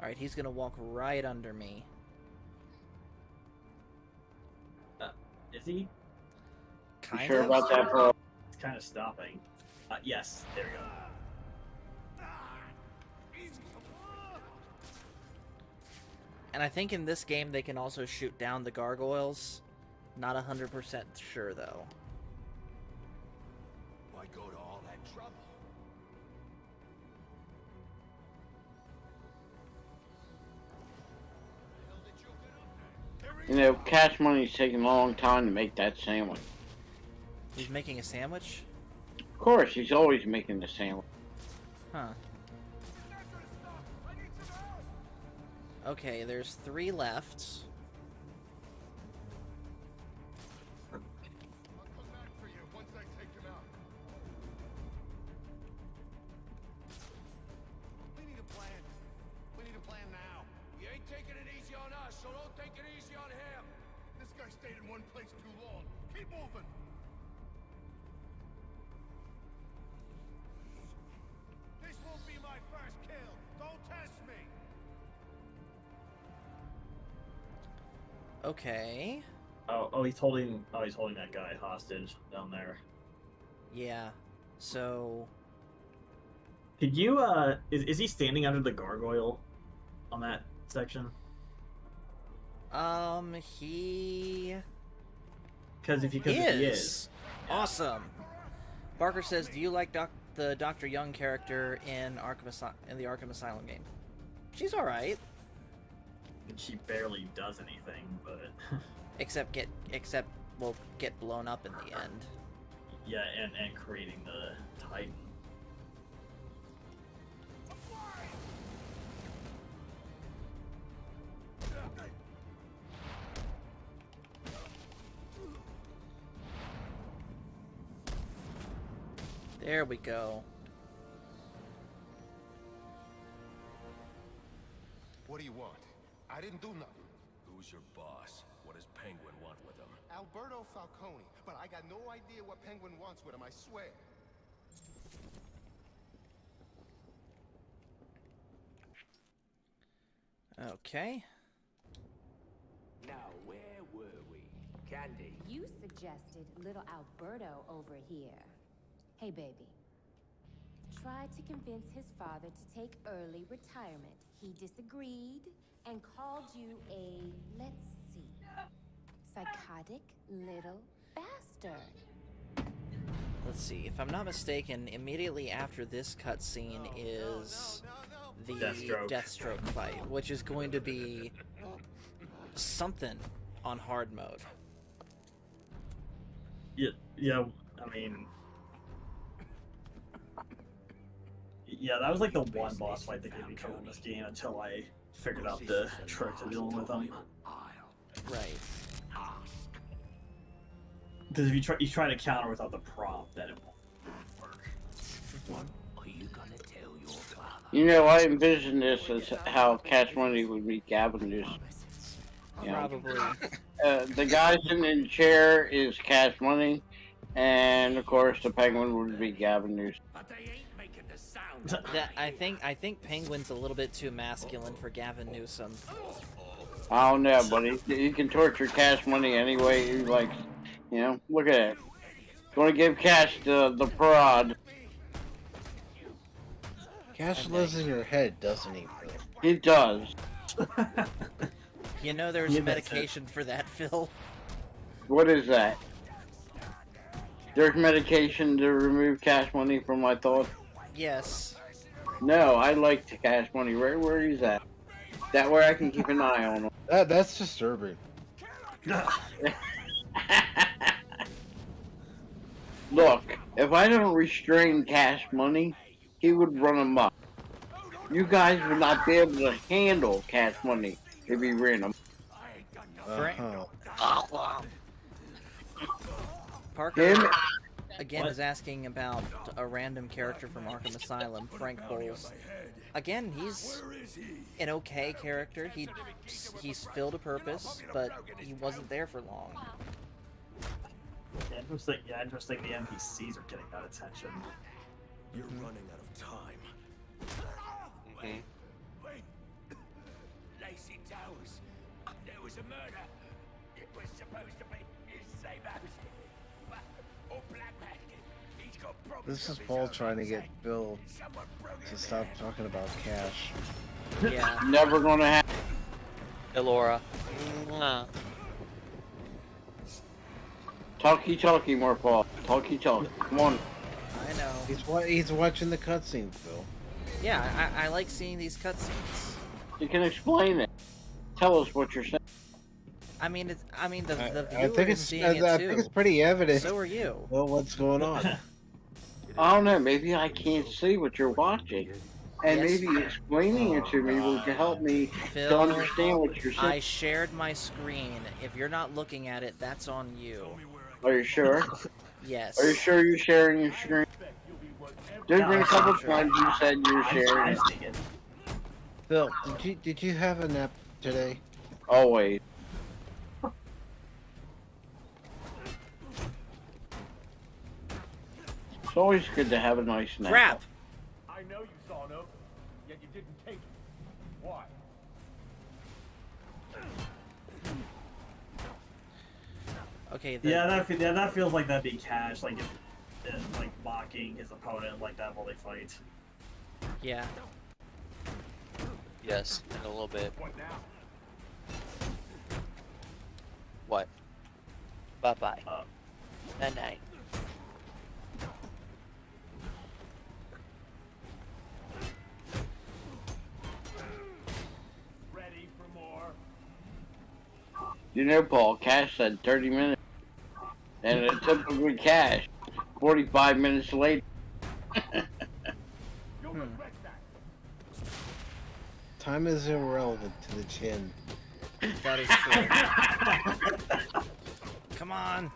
Alright, he's gonna walk right under me. Is he? Kind You sure of. about that, Paul? It's kind of stopping. Yes, there we go. And I think in this game they can also shoot down the gargoyles. Not 100% sure though. Why go to all that trouble? You know, Cash Money's taking a long time to make that sandwich. He's making a sandwich? Of course, he's always making the sandwich. Huh. Okay, there's 3 left. takes too long. Keep moving. This won't be my first kill. Don't test me. Okay. He's holding that guy hostage down there. Yeah. So. Could you is he standing under the gargoyle on that section? He. Because if he is. Awesome. Barker says, "Do you like the Dr. Young character in the Arkham Asylum game?" She's all right. She barely does anything, but except get blown up in the end. Yeah, and creating the Titan. There we go. What do you want? I didn't do nothing. Who's your boss? What does Penguin want with him? Alberto Falcone, but I got no idea what Penguin wants with him, I swear. Okay. Now, where were we? Candy. You suggested little Alberto over here. Hey, baby. Tried to convince his father to take early retirement. He disagreed and called you a, let's see, psychotic little bastard. Let's see. If I'm not mistaken, immediately after this cutscene is the Deathstroke fight, which is going to be something on hard mode. Yeah. I mean, yeah, that was like the one boss fight that gave me trouble in this game until I figured out the trick to dealing with them. Right. Because if you try to counter without the prompt, then it won't work. Are you gonna tell your father? You know, I envision this as how Cash Money would meet Cavendish. You know, Probably. The guy sitting in the chair is Cash Money, and of course the Penguin would be Cavendish. I think Penguin's a little bit too masculine for Gavin Newsom. I don't know, but he can torture Cash Money anyway he likes. You know, look at it. Going to give Cash the prod. Cash lives in your head, doesn't he? He does. You know there's medication for that, Phil. What is that? There's medication to remove Cash Money from my thoughts? Yes. No, I like to Cash Money right where he's at. That way I can keep an eye on him. That's disturbing. Look, if I don't restrain Cash Money, he would run amok. You guys would not be able to handle Cash Money if he ran amok. Parker again is asking about a random character from Arkham Asylum, Frank Bowles. Again, he's an okay character. He's filled a purpose, but he wasn't there for long. Interesting. Yeah, interesting. The NPCs are getting that attention. You're running out of time. Wait. Lacey Towers. There was a murder. It was supposed to be his same house. Or Black Man. He's got problems. This is Paul trying to get Bill to stop talking about Cash. Yeah. Never gonna happen. Hey, Laura. Talkie more, Paul. Talkie. Come on. I know. He's watching the cutscenes, Bill. Yeah, I like seeing these cutscenes. You can explain it. Tell us what you're saying. I mean, the viewer I think is it's seeing it too. I think it's pretty evident. So are you. Well, what's going on? I don't know. Maybe I can't see what you're watching, and Yes. maybe explaining it to me will help me Phil, to understand what you're saying. I shared my screen. If you're not looking at it, that's on you. Are you sure? Yes. Are you sure you're sharing your screen? There's been a couple times you said you were sharing. Bill, did you have a nap today? Always. It's always good to have a nice nap. Crap! I know you saw an opening, yet you didn't take it. Why? Okay. Yeah, that feels like that'd be Cash, like like mocking his opponent like that while they fight. Yeah. Yes, in a little bit. What now? What? Bye-bye. Night-night. Ready for more? You know, Paul, Cash said 30 minutes. And it typically Cash 45 minutes later. Time is irrelevant to the chin. That is true. Come on.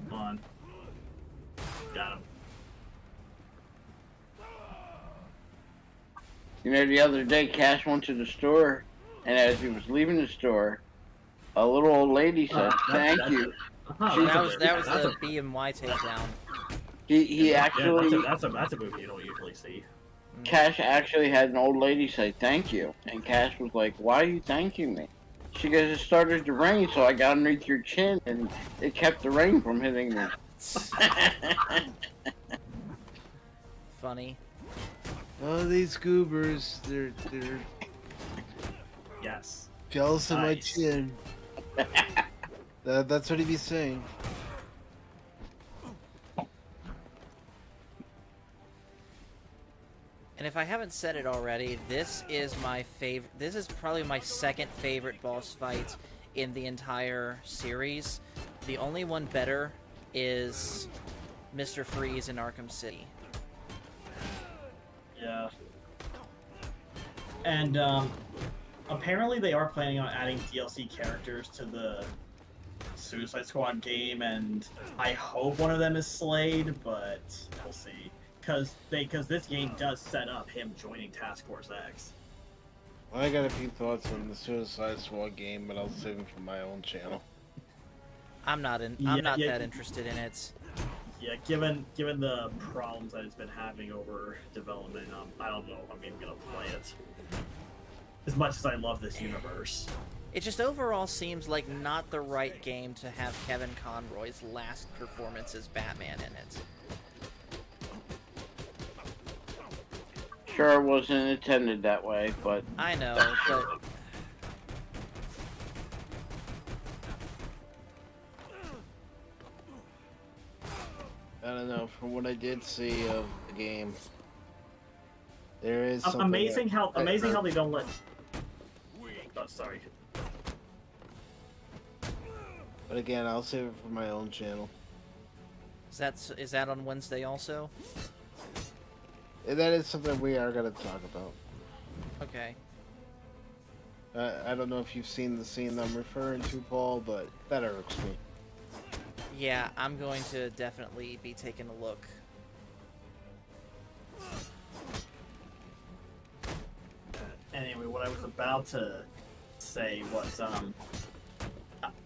Come on. Got him. You know, the other day, Cash went to the store, and as he was leaving the store, a little old lady said, "Thank you." That was the BMY takedown. He actually. Yeah, that's a movie you don't usually see. Cash actually had an old lady say thank you, and Cash was like, "Why are you thanking me?" She goes, "It started to rain, so I got underneath your chin, and it kept the rain from hitting me." Funny. Oh, these goobers, they're Yes. jealous of my Nice. chin. That's what he'd be saying. And if I haven't said it already, this is my favorite. This is probably my second favorite boss fight in the entire series. The only one better is Mr. Freeze in Arkham City. Yeah. And apparently they are planning on adding DLC characters to the Suicide Squad game, and I hope one of them is Slade, but we'll see. Because this game does set up him joining Task Force X. I got a few thoughts on the Suicide Squad game, but I'll save them for my own channel. I'm not that interested in it. Yeah, given the problems that it's been having over development, I don't know if I'm even gonna play it. As much as I love this universe. It just overall seems like not the right game to have Kevin Conroy's last performance as Batman in it. Sure, it wasn't intended that way, but I know, but I don't know. From what I did see of the game, there is something amazing how they don't let. Oh, sorry. But again, I'll save it for my own channel. is that on Wednesday also? And that is something we are going to talk about. Okay. I don't know if you've seen the scene I'm referring to, Paul, but that irks me. Yeah, I'm going to definitely be taking a look. Anyway, what I was about to say was,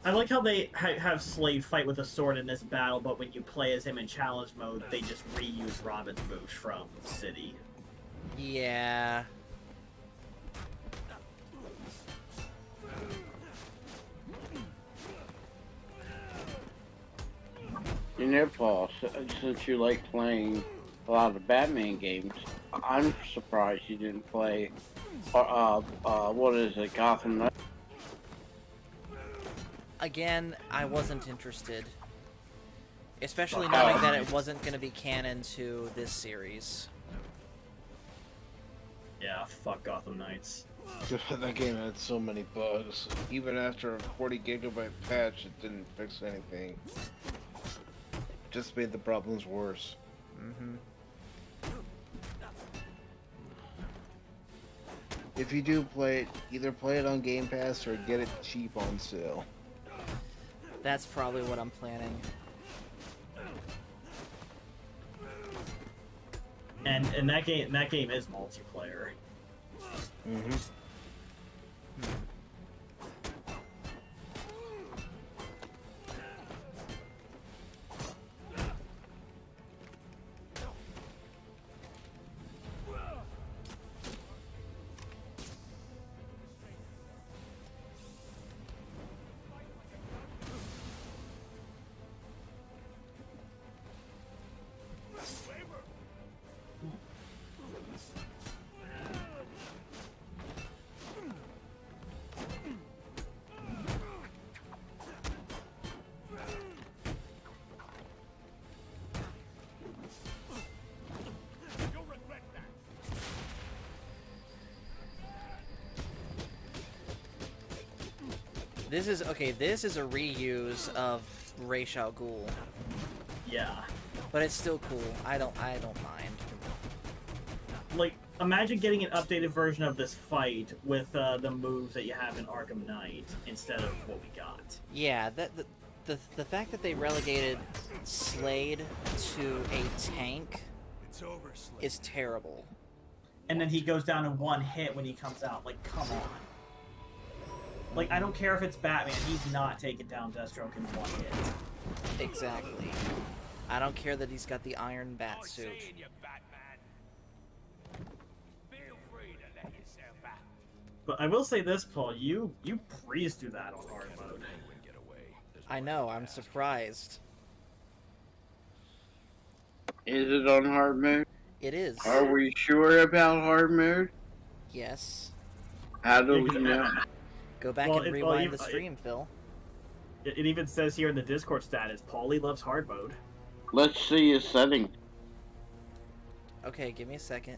I like how they have Slade fight with a sword in this battle, but when you play as him in challenge mode, they just reuse Robin's moves from City. Yeah. you know, Paul, since you like playing a lot of Batman games, I'm surprised you didn't play, what is it, Gotham Knights? Again, I wasn't interested. Especially knowing that it wasn't going to be canon to this series. Yeah, fuck Gotham Knights. That game had so many bugs. Even after a 40 gigabyte patch, it didn't fix anything. Just made the problems worse. Mm-hmm. If you do play it, either play it on Game Pass or get it cheap on sale. That's probably what I'm planning. And that game is multiplayer. Mm-hmm. This is okay. This is a reuse of Ra's al Ghul, Yeah. but it's still cool. I don't mind. Like, imagine getting an updated version of this fight with the moves that you have in Arkham Knight instead of what we got. Yeah, the fact that they relegated Slade to a tank is terrible. And then he goes down in one hit when he comes out. Like, come on. Like, I don't care if it's Batman. He's not taking down Deathstroke in one hit. Exactly. I don't care that he's got the Iron Bat suit. But I will say this, Paul. You breezed through that on hard mode. I know. I'm surprised. Is it on hard mode? It is. Are we sure about hard mode? Yes. How do we know? Go back and rewind the stream, Phil. It even says here in the Discord status, Paulie loves hard mode. Let's see his setting. Okay, give me a second.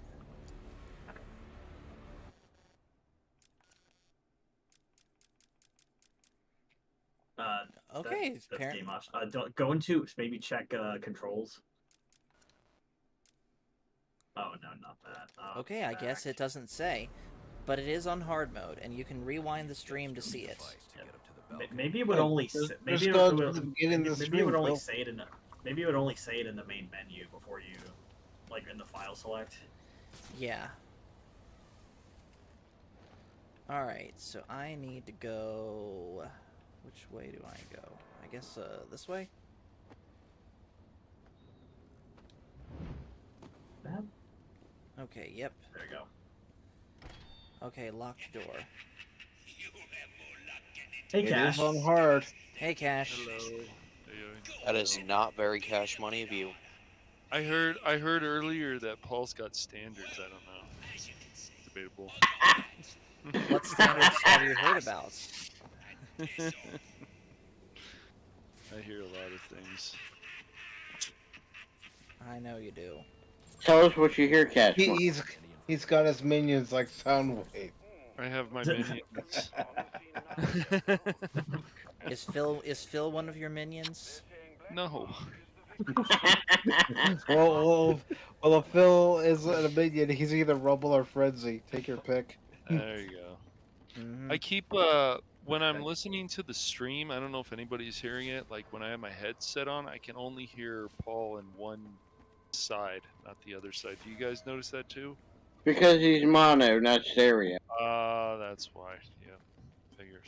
Okay, that's game option. Go into maybe check controls. Oh no, not that. Okay, I guess it doesn't say, but it is on hard mode, and you can rewind the stream to see it. Maybe it would only say it in the main menu before you, like in the file select. Yeah. All right, so I need to go. Which way do I go? I guess this way. Okay, yep. There you go. Okay, locked door. Hey, Cash. It is on hard. Hey, Cash. Hello. That is not very Cash Money of you. I heard earlier that Paul's got standards. I don't know. Debatable. What standards have you heard about? I hear a lot of things. I know you do. Tell us what you hear, Cash. He's got his minions like Soundwave. I have my minions. Is Phil one of your minions? No. well, if Phil is a minion, he's either Rumble or Frenzy. Take your pick. There you go. I keep when I'm listening to the stream, I don't know if anybody's hearing it. Like when I have my headset on, I can only hear Paul in one side, not the other side. Do you guys notice that too? Because he's mono, not stereo. That's why. Yeah, figures.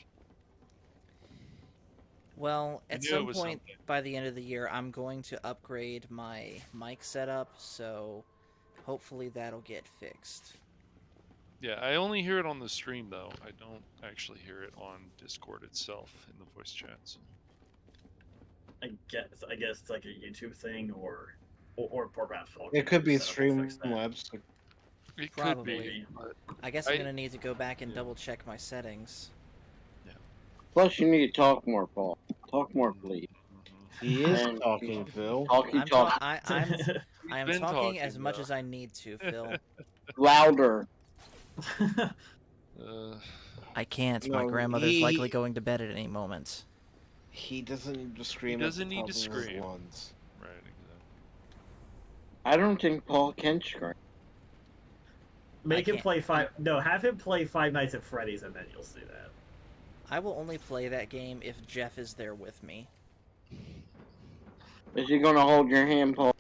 Well, I at knew some it was point something. by the end of the year, I'm going to upgrade my mic setup, so hopefully that'll get fixed. Yeah, I only hear it on the stream though. I don't actually hear it on Discord itself in the voice chats. I guess it's like a YouTube thing, or perhaps It could be Streamlabs. It Probably. could be. But I guess I'm gonna need to go back and double check my settings. Plus, you need to talk more, Paul. Talk more, please. He is And talking, Phil. I'm been talking as talking, much though. as I need to, Phil. Louder. I can't. My No, grandmother's likely going to bed at any moment. He doesn't need to scream. He doesn't at the need to top of his scream. lungs. Right, exactly. I don't think Paul can scream. Make him can't- play have him play Five Nights at Freddy's, and then you'll see that. I will only play that game if Jeff is there with me. Is he going to hold your hand, Paul?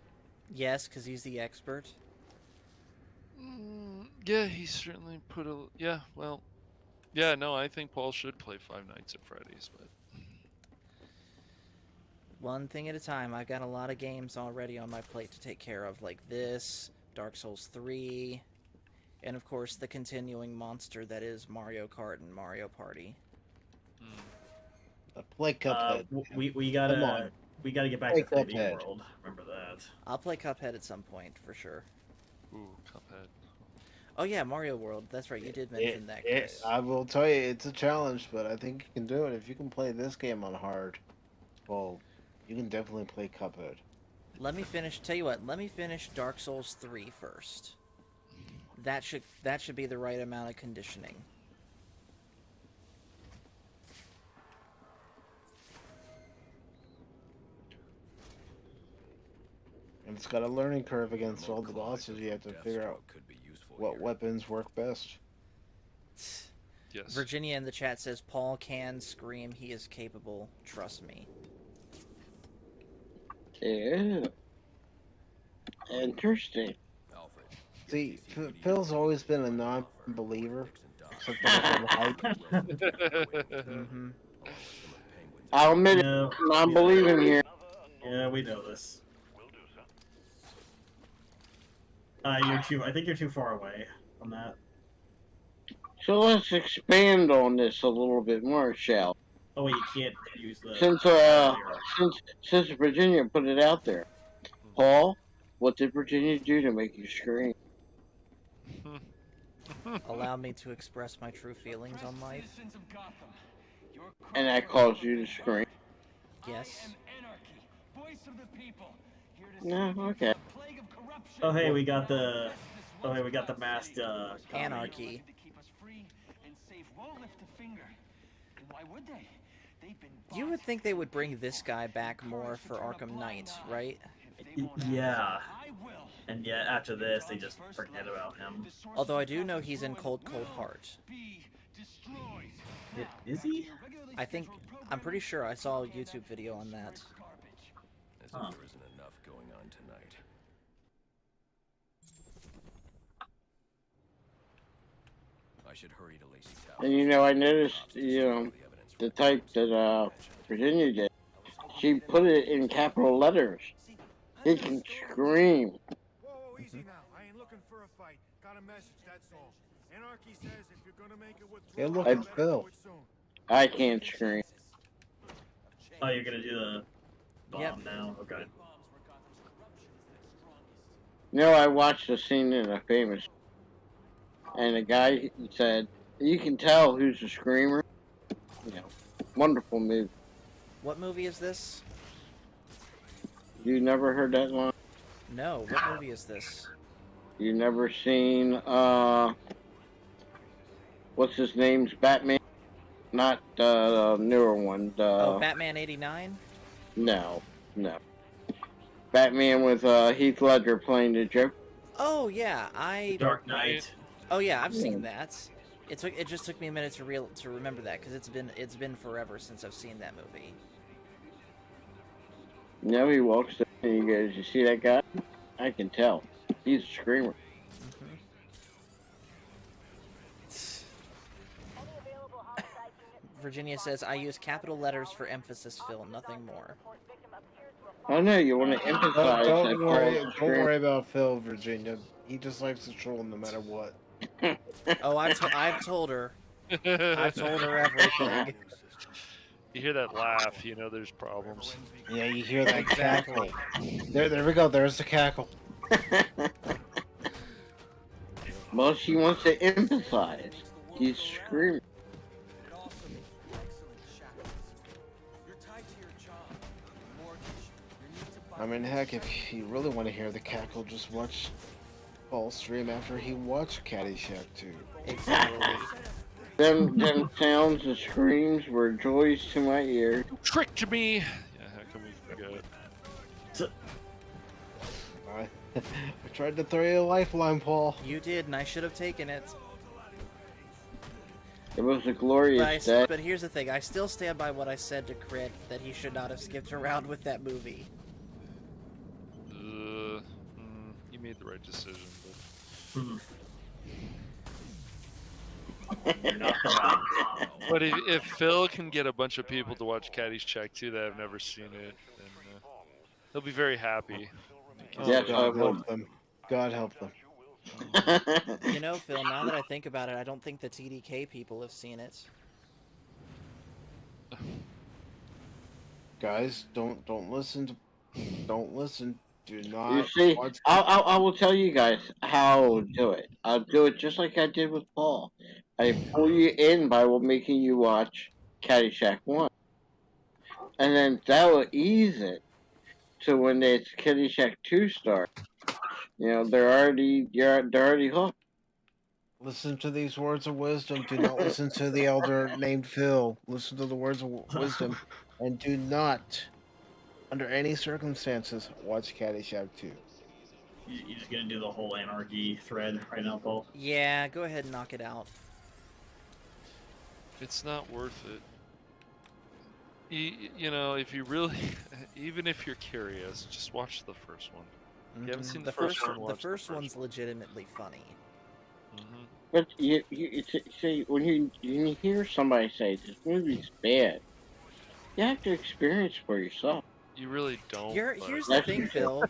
Yes, because he's the expert. Yeah, he certainly put a. Yeah, well. Yeah, no, I think Paul should play Five Nights at Freddy's, but. One thing at a time. I've got a lot of games already on my plate to take care of, like this, Dark Souls 3, and of course the continuing monster that is Mario Kart and Mario Party. Play Cuphead. We Come on. gotta get back Play to 3D Cuphead. World. Remember that. I'll play Cuphead at some point, for sure. Ooh, Cuphead. Oh yeah, Mario World. That's right, you did mention that, Chris. I will tell you, it's a challenge, but I think you can do it. If you can play this game on hard, well, you can definitely play Cuphead. Let me finish. Tell you what. Let me finish Dark Souls 3 first. That should be the right amount of conditioning. And it's got a learning curve against all the bosses. You have to figure out what weapons work best. Yes. Virginia in the chat says Paul can scream. He is capable. Trust me. Yeah. Interesting. See, Phil's always been a non-believer, except for the hype. Mm-hmm. I'll admit it, No. I'm believing here. Yeah, we know this. You're too. I think you're too far away from that. So let's expand on this a little bit more, shall Oh wait, you can't use the. since Virginia put it out there, Paul, what did Virginia do to make you scream? Allow me to express my true feelings on life. And that caused you to scream? Yes. No, okay. Oh hey, we got the. Oh hey, we got the masked. Anarchy. You would think they would bring this guy back more for Arkham Knight, right? Yeah. And yet after this, they just forget about him. Although I do know he's in Cold Heart. Is he? I'm pretty sure I saw a YouTube video on that. As if there isn't enough going on tonight. I should hurry to Lacey Tower. And I noticed, the type that Virginia did. She put it in capital letters. He can scream. Whoa, easy now. I ain't looking for a fight. Got a message, that's all. Anarchy says if you're gonna make it with Yeah, look at Phil. I can't scream. Oh, you're gonna do the bomb now? Okay. I watched a scene in a famous, and a guy said, "You can tell who's a screamer." Wonderful movie. What movie is this? You never heard that line? No, what movie is this? You never seen what's his name's Batman? Not the newer one. Batman '89? No. Batman with Heath Ledger playing the Joker. Oh yeah, Dark Knight. Oh yeah, I've seen that. It just took me a minute to remember that because it's been forever since I've seen that movie. Now he walks up and he goes, "You see that guy? I can tell. He's a screamer." Virginia says, "I use capital letters for emphasis, Phil, nothing more." Oh no, you want to emphasize that Don't worry about Phil, Virginia. He just likes to troll no matter what. Oh, I've told her. I've told her everything. You hear that laugh, there's problems. Yeah, you hear that cackle. There we go. There's the cackle. Well, she wants to emphasize. He's screaming. I mean, heck, if you really want to hear the cackle, just watch Paul's stream after he watched Caddyshack 2. Exactly. Them sounds and screams were joys to my ears. Tricked me! Yeah, how can we forget? I tried to throw you a lifeline, Paul. You did, and I should have taken it. It was a glorious day. But here's the thing, I still stand by what I said to Crit, that he should not have skipped around with that movie. You made the right decision, but if Phil can get a bunch of people to watch Caddyshack 2 that have never seen it, then he'll be very happy. Yes, God help them. God help them. Phil, now that I think about it, I don't think the TDK people have seen it. Guys, don't listen. Do not. You see, I will tell you guys how I'll do it. I'll do it just like I did with Paul. I pull you in by making you watch Caddyshack 1. And then that will ease it to when it's Caddyshack 2 starts. They're already hooked. Listen to these words of wisdom. Do not listen to the elder named Phil. Listen to the words of wisdom, and do not Under any circumstances, watch Caddyshack 2. You're just gonna do the whole anarchy thread right now, Paul? Yeah, go ahead and knock it out. It's not worth it. You know, if you really, even if you're curious, just watch the first one. If you haven't seen the first one, watch the first one's legitimately funny. But see, when you hear somebody say this movie's bad, you have to experience for yourself. You really don't. Here's the thing, Phil.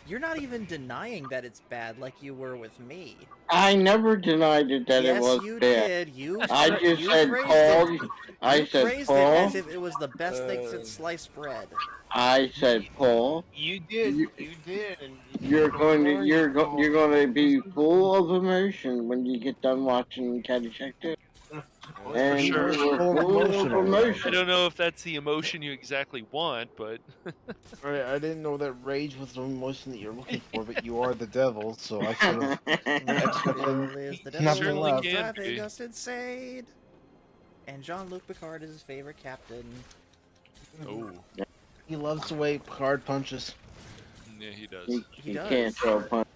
You're not even denying that it's bad like you were with me. I never denied it that it was Yes, you bad. did. I just said, Paul. I said, praised Paul. it as if it was the best thing since sliced bread. I said, Paul. You did. You did. And You're going to be full of emotion when you get done watching Caddyshack 2. And For sure. you were full of emotion. I don't know if that's the emotion you exactly want, but Right, I didn't know that rage was the emotion that you're looking for, but you are the devil, so I should have. Phil is the devil who is driving us insane. And Jean-Luc Picard is his favorite captain. Oh. He loves the way Picard punches. Yeah, he does. He can't throw a punch.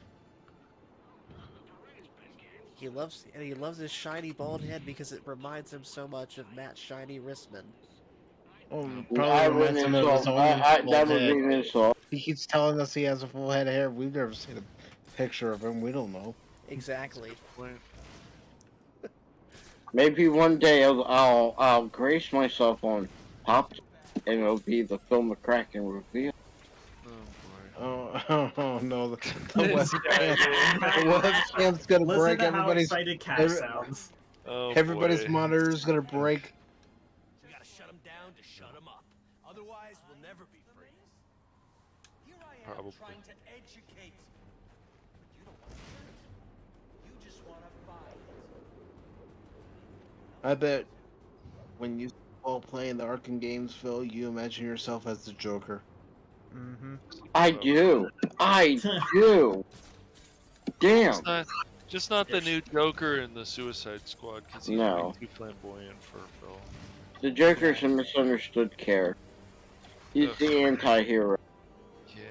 He loves his shiny bald head because it reminds him so much of Matt's shiny wristman. Probably reminds him of his own that full would head. be an insult. He keeps telling us he has a full head of hair. We've never seen a picture of him. We don't know. Exactly. Maybe one day I'll grace myself on Pop, and it'll be the Phil McCracken reveal. Oh no! The webcam's gonna break. Everybody's excited cat sounds. Oh, everybody's boy. monitor's gonna break. We gotta shut them down to shut them up. Otherwise, we'll never be free. Here I am Probably. trying to educate. But you don't want to hear it. You just want to buy it. I bet when you all playing the Arkham games, Phil, you imagine yourself as the Joker. Mm-hmm. I do. Damn. Just not the new Joker in the Suicide Squad, because he's No. way too flamboyant for Phil. The Joker's a misunderstood character. He's the anti-hero. Yeah,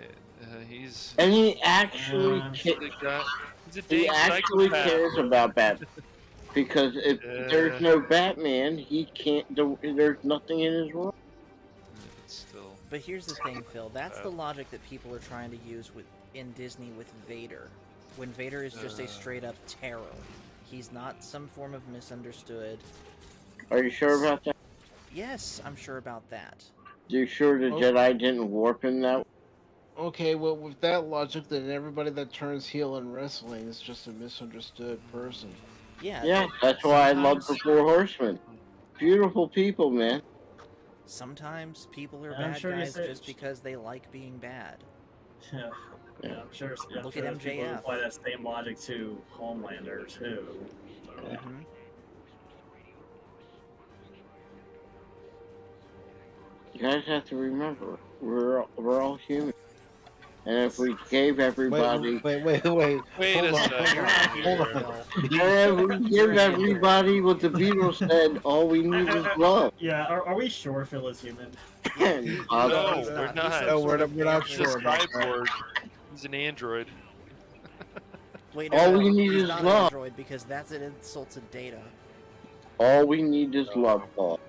he's... And he actually he's a he dang actually psychopath. cares about Batman. Because if there's no Batman, he can't do. There's nothing in his world. But here's the thing, Phil. That's the logic that people are trying to use in Disney with Vader. When Vader is just a straight-up terror. He's not some form of misunderstood. Are you sure about that? Yes, I'm sure about that. You sure the Jedi didn't warp him that way? Okay, well, with that logic, then everybody that turns heel in wrestling is just a misunderstood person. Yeah, that's why I love the Four Horsemen. Beautiful people, man. Sometimes people are I'm bad sure you guys said- just because they like being bad. Yeah, I'm sure. Look sure at there's people who MJF. apply that same logic to Homelander too. Mm-hmm. You guys have to remember, we're all human. And if we gave everybody... Wait Wait a a second. Hold on. And if we give everybody what the Beatles said, all we need is love. Yeah, are we sure Phil is human? No, we're not. No, we're not He's sure a about that. cyborg. He's an android. Wait, All no, we need he's is not love. an android because that's an insult to Data. All we need is love, Paul.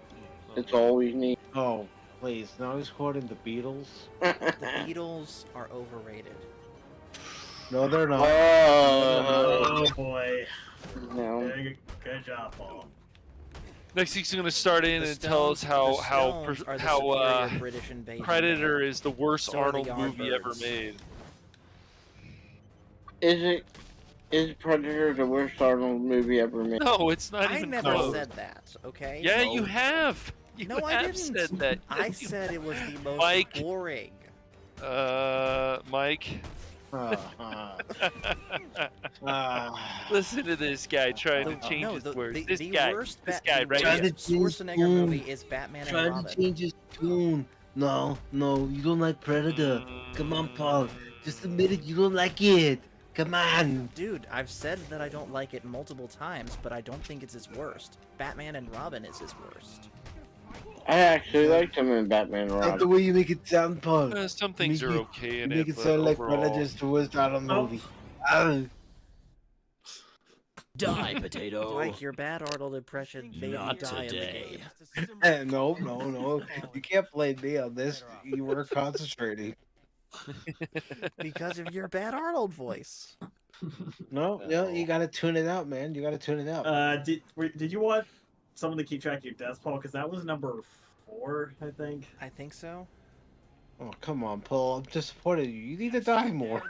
That's all we need. Oh, please. Now he's quoting the Beatles? The Beatles are overrated. No, they're not. Oh boy. No. Good job, Paul. Next he's gonna start in The and tell us how Stones are the superior British invasion Predator band. is the worst So are the Arnold movie ever Yardbirds. made. Is Predator the worst Arnold movie ever made? No, it's not I even never close. said that, okay? Yeah, you have. You No, I have didn't. said that. I said it was the most Mike. boring. Mike. Ah. Listen to this guy trying to change No, his the words. the This guy worst right the here. worst Schwarzenegger movie is Batman and Trying Robin. to change his tune. No, you don't like Predator. Come on, Paul. Just admit it, you don't like it. Come on. Dude, I've said that I don't like it multiple times, but I don't think it's his worst. Batman and Robin is his worst. I actually liked him in Batman Not Ron. the way you make it sound, Paul. Some things are okay in You make it, it but sound like overall, Brother just was out on the movie. Ah. Die, potato. Mike, your bad Arnold impression made you Not die today. in the game. No. You can't blame me on this. You were concentrating. Because of your bad Arnold voice. No, you gotta tune it out, man. You gotta tune it out. Did you want someone to keep track of your deaths, Paul? Because that was number 4, I think. I think so. Oh, come on, Paul. I'm disappointed in you. You need to die more.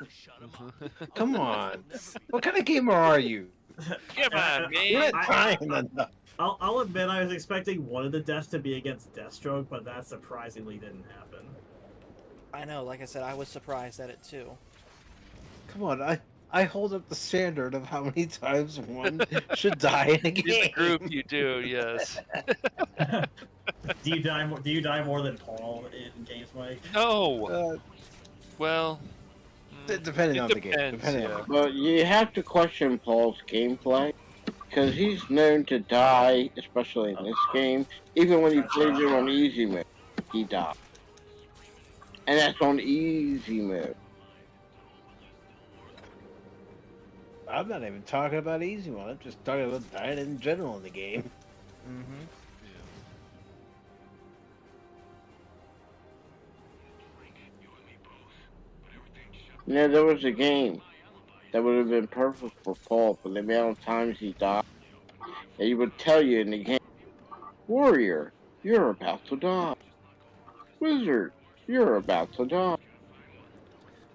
Come on. What kind of gamer are you? Come on, man. You're not dying enough. I'll admit I was expecting one of the deaths to be against Deathstroke, but that surprisingly didn't happen. I know, like I said, I was surprised at it too. Come on, I hold up the standard of how many times one should die in a game. In the group, you do, yes. Do you die more than Paul in games, Mike? No. Well, depending on the game. But you have to question Paul's gameplay, because he's known to die, especially in this game. Even when he plays it on easy mode, he dies. And that's on easy mode. I'm not even talking about easy one. I'm just talking about dying in general in the game. Mm-hmm. You know, there was a game that would have been perfect for Paul for the amount of times he died. And he would tell you in the game, Warrior, you're about to die. Wizard, you're about to die.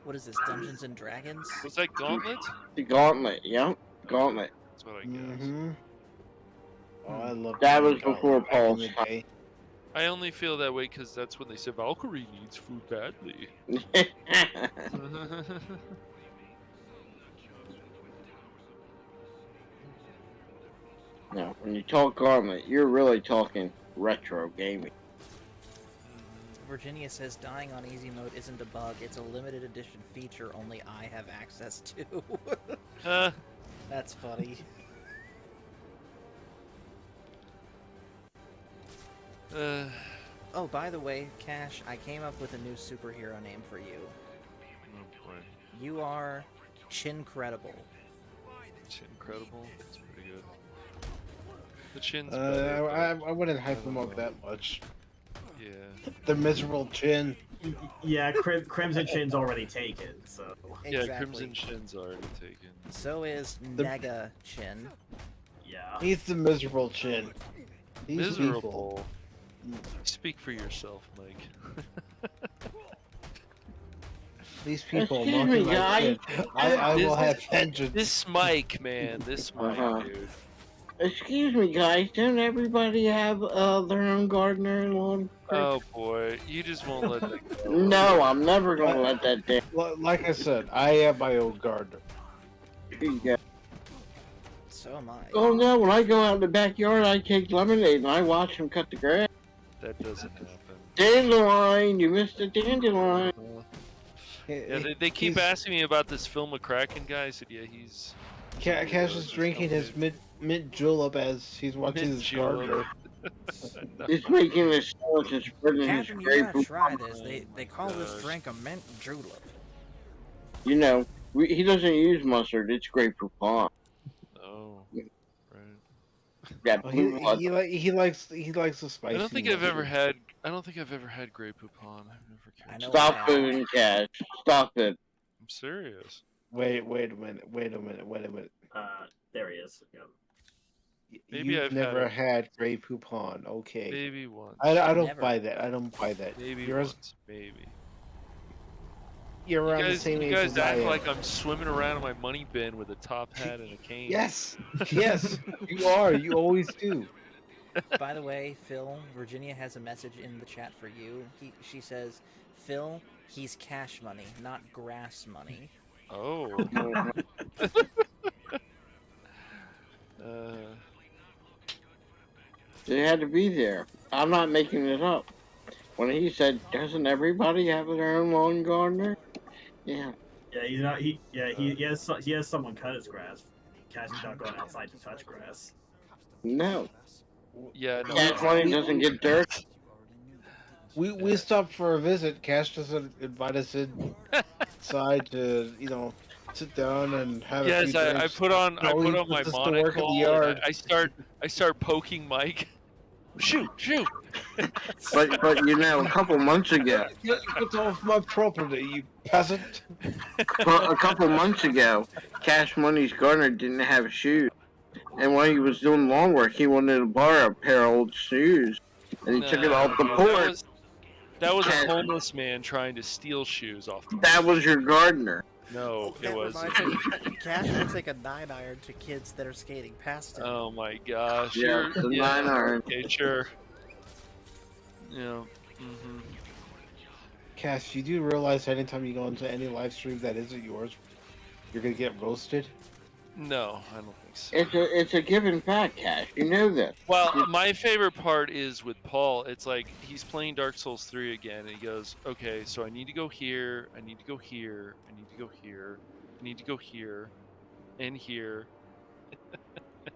What is this, Dungeons and Dragons? Was that Gauntlet? The Gauntlet, yeah. Gauntlet. That's what I guess. Mm-hmm. Oh, I love that. Was before back in Paul's the time. day. I only feel that way because that's when they said Valkyrie needs food badly. No, when you talk Gauntlet, you're really talking retro gaming. Virginia says dying on easy mode isn't a bug, it's a limited edition feature only I have access to. That's funny. Oh, by the way, Cash, I came up with a new superhero name for you. Oh boy. You are Chincredible. Chincredible? That's pretty good. The chin's I wouldn't hype him up that much. Yeah. The miserable chin. Yeah, Crimson Chin's already taken, so... Yeah, Crimson Chin's already taken. So is Nega Chin. Yeah. He's the miserable chin. These Miserable. Speak for yourself, Mike. These people Excuse me, guys. I will have vengeance. This Mike, man. This Mike, dude. Excuse me, guys. Don't everybody have their own gardener and lawn? Oh boy, you just won't let that go. No, I'm never gonna let that down. Like I said, I have my own gardener. Yeah. So am I. Oh no, when I go out in the backyard, I take lemonade and I watch him cut the grass. That doesn't happen. Dandelion, you missed a dandelion. Yeah, they keep asking me about this film with Kraken guy. I said, yeah, he's... Cash is drinking his mint julep as he's watching his gardener. He's making this sandwich and spreading his Captain, you gotta grapefruit. try this. They call this drink a mint julep. You know, he doesn't use mustard. It's grapefruit pond. Oh, right. Yeah, He likes the spicy. I don't think I've ever had Grey Poupon. I've never cared. Stop it, Cash. Stop it. I'm serious. Wait a minute. There he is. Yep. Maybe You've I've never had Grey Poupon. Okay. Maybe once. I don't Never. buy that. I don't buy that. Maybe once. Maybe. You're around the same age You guys as I act am. like I'm swimming around in my money bin with a top hat and a cane. Yes, you are. You always do. By the way, Phil, Virginia has a message in the chat for you. She says, Phil, he's cash money, not grass money. Oh. They had to be there. I'm not making it up. When he said, "Doesn't everybody have their own lawn gardener?" Yeah. Yeah, he's not. He has someone cut his grass. Cash is not going outside to touch grass. No. Yeah. No. Cash money doesn't get dirt. We stopped for a visit. Cash doesn't invite us inside to, sit down and have a few Yes, I drinks. put on No, he my puts us to work in the monocle. yard. I start poking Mike. Shoot! But a couple months ago, Get off my property, you peasant! a couple months ago, Cash Money's gardener didn't have shoes, and while he was doing lawn work, he wanted to borrow a pair of old shoes, and he took it off the porch. That was a homeless man trying to steal shoes off the That was your gardener. No, it That wasn't. reminds me, Cash will take a 9-iron to kids that are skating past him. Oh my gosh. Yeah, the 9-iron. Okay, sure. Yeah. Mm-hmm. Cash, you do realize anytime you go into any live stream that isn't yours, you're gonna get roasted? No, I don't think so. It's a given fact, Cash. You know that. Well, my favorite part is with Paul. It's like he's playing Dark Souls 3 again, and he goes, "Okay, so I need to go here. I need to go here. I need to go here. I need to go here, and here."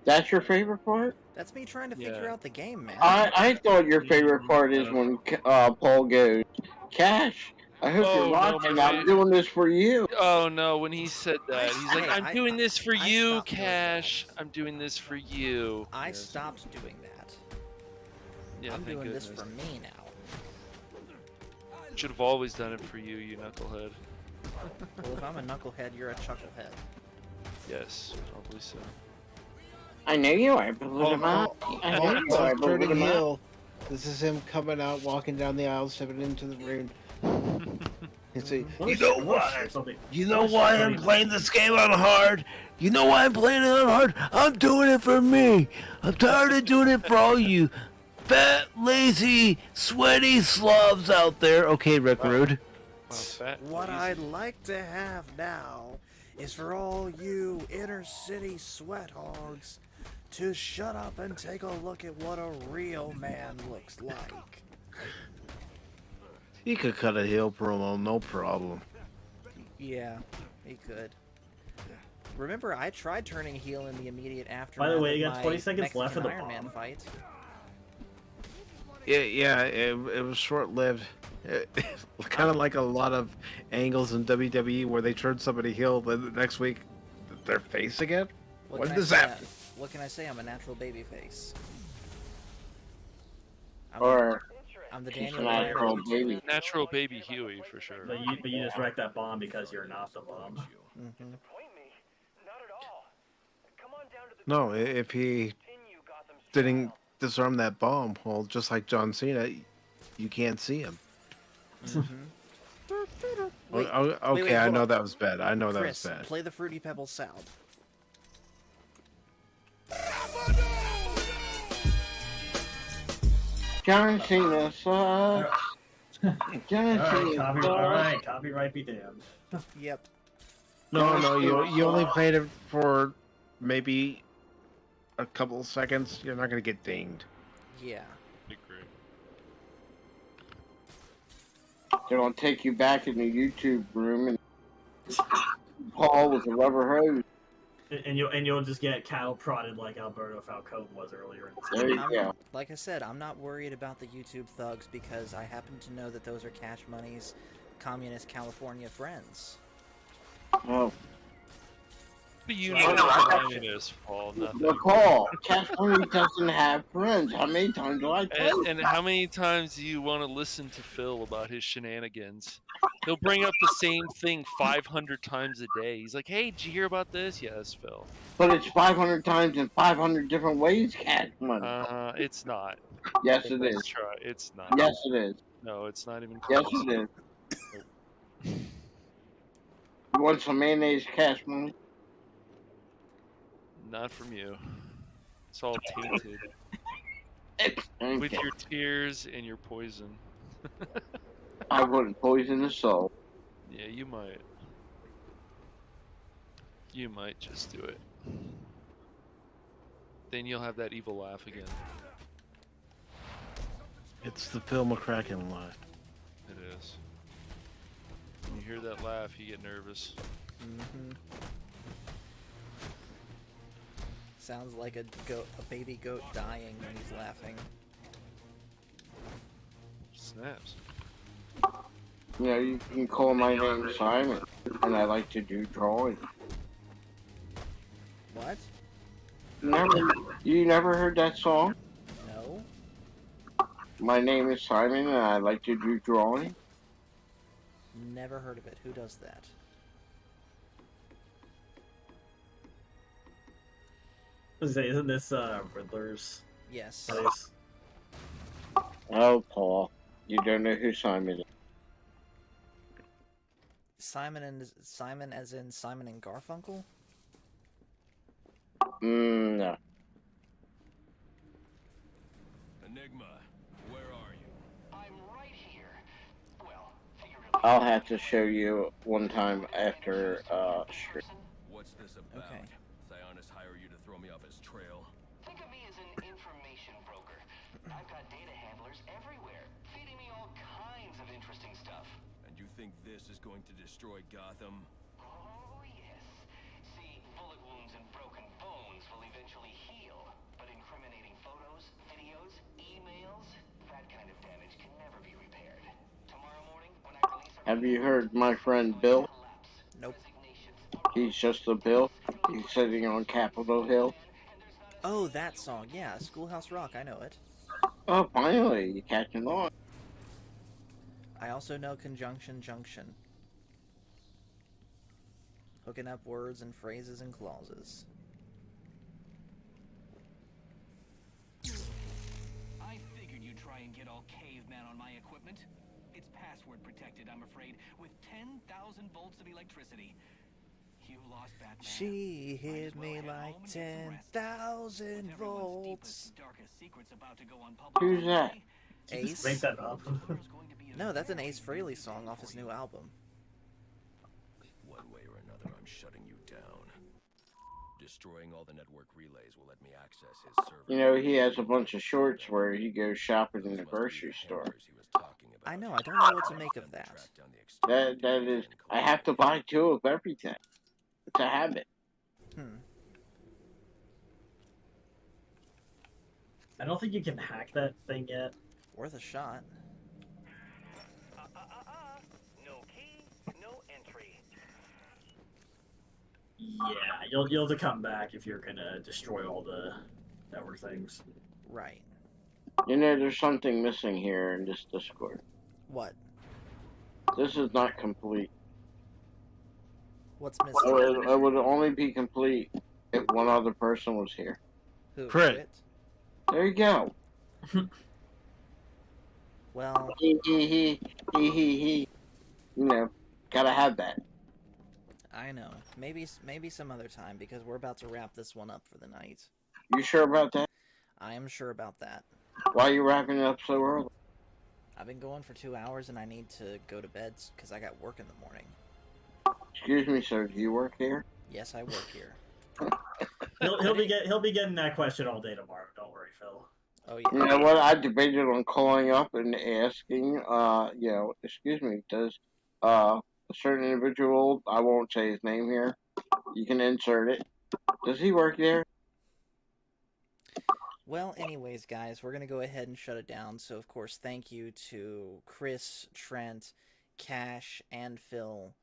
That's your favorite part? That's me trying to figure out the game, man. I thought your favorite part is when Paul goes, Cash, I hope you're watching. I'm doing this for you. Oh no! When he said that, he's like, "I'm doing this for I you, stopped doing Cash. I'm doing this for you." I stopped doing that. Yeah, I'm thank doing this goodness. for me now. Should have always done it for you, you knucklehead. Well, if I'm a knucklehead, you're a chucklehead. Yes, probably so. I know you are, but what about? I know you are, but what Turning about? heel. This is him coming out, walking down the aisle, stepping into the ring. You know why? You know why I'm playing this game on hard? You know why I'm playing it on hard? I'm doing it for me. I'm tired of doing it for all you fat, lazy, sweaty slobs out there. Okay, Rick Rude. What I'd like to have now is for all you inner city sweat hogs to shut up and take a look at what a real man looks like. He could cut a heel promo, no problem. Yeah, he could. Remember, I tried turning heel in the immediate aftermath. By the way, of you got my 20 seconds Mexican left of the Iron Man bomb. fight. Yeah, it was short-lived. Kind of like a lot of angles in WWE where they turn somebody heel, then the next week their face again. What can does I say? that? What can I say? I'm a natural baby face. I'm the Daniel natural Bryan. baby. Natural baby Huey for sure. But you just wrecked that bomb because you're not the bomb. No, if he didn't disarm that bomb, well, just like John Cena, you can't see him. Wait, Okay, wait, I hold know on. that was bad. I know Chris, that was bad. play the Fruity Pebbles sound. John Cena sucks. John Cena Alright, copyright be damned. Yep. No, you only played it for maybe a couple of seconds. You're not gonna get dinged. Yeah. They're gonna take you back in the YouTube room and Paul with a rubber hose. And you'll just get cattle prodded like Alberto Falcone was earlier in the There you season. go. Like I said, I'm not worried about the YouTube thugs because I happen to know that those are Cash Money's communist California friends. Oh. But you Oh, know no, what I- communist, Paul. Nothing. But Paul, Cash Money doesn't have friends. How many times do I tell you? And how many times do you want to listen to Phil about his shenanigans? He'll bring up the same thing 500 times a day. He's like, "Hey, did you hear about this?" Yes, Phil. But it's 500 times in 500 different ways, Cash Money. It's not. Yes, it Let's is. try. It's not. Yes, it is. No, it's not even close. Yes, it is. You want some mayonnaise, Cash Money? Not from you. It's all tainted. With Okay. your tears and your poison. I wouldn't poison the soul. Yeah, you might. You might just do it. Then you'll have that evil laugh again. It's the Phil McCracken laugh. It is. When you hear that laugh, you get nervous. Mm-hmm. Sounds like a baby goat dying when he's laughing. Just Snaps. You know, you can call my name Simon, and I like to do drawing. What? You never heard that song? No. My name is Simon, and I like to do drawing. Never heard of it. Who does that? Isn't this Riddler's? Yes. Place? Oh, Paul, you don't know who Simon is. Simon as in Simon and Garfunkel? No. Enigma, where are you? I'm right here. Well, I'll have to show you one time after stream. What's this about? Okay. Sionis hire you to throw me off his trail? think of me as an information broker. I've got data handlers everywhere, feeding me all kinds of interesting stuff. And you think this is going to destroy Gotham? Oh, yes. See, bullet wounds and broken bones will eventually heal. But incriminating photos, videos, emails, that kind of damage can never be repaired. Tomorrow morning, when I release Have you heard my friend Bill? Nope. He's just a Bill. He's sitting on Capitol Hill. Oh, that song. Yeah, Schoolhouse Rock. I know it. Oh, finally, you're catching on. I also know Conjunction Junction. Hooking up words and phrases and clauses. I figured you'd try and get all caveman on my equipment. It's password protected, I'm afraid, with 10,000 volts of electricity. You lost Batman. She hit me like 10,000 volts. Who's that? Ace? Make that up. No, that's an Ace Frehley song off his new album. One way or another, I'm shutting you down. Destroying all the network relays will let me access his server. You know, he has a bunch of shorts where he goes shopping in the grocery store. I know, I don't know what to make of that. That is, I have to buy 2 of everything. It's a habit. I don't think you can hack that thing yet. Worth a shot. No key, no entry. Yeah, you'll have to come back if you're gonna destroy all the network things. Right. You know, there's something missing here in this Discord. What? This is not complete. What's missing? It would only be complete if one other person was here. Who? Crit. There you go. Well, He. You know, gotta have that. I know. Maybe some other time, because we're about to wrap this one up for the night. You sure about that? I am sure about that. Why are you wrapping it up so early? I've been going for 2 hours, and I need to go to bed because I got work in the morning. Excuse me, sir. Do you work here? Yes, I work here. He'll be getting that question all day tomorrow. Don't worry, Phil. Oh yeah. You know what? I debated on calling up and asking. You know, excuse me. Does a certain individual? I won't say his name here. You can insert it. Does he work there? Well, anyways, guys, we're going to go ahead and shut it down. So, of course, thank you to Chris, Trent, Cash, and Phil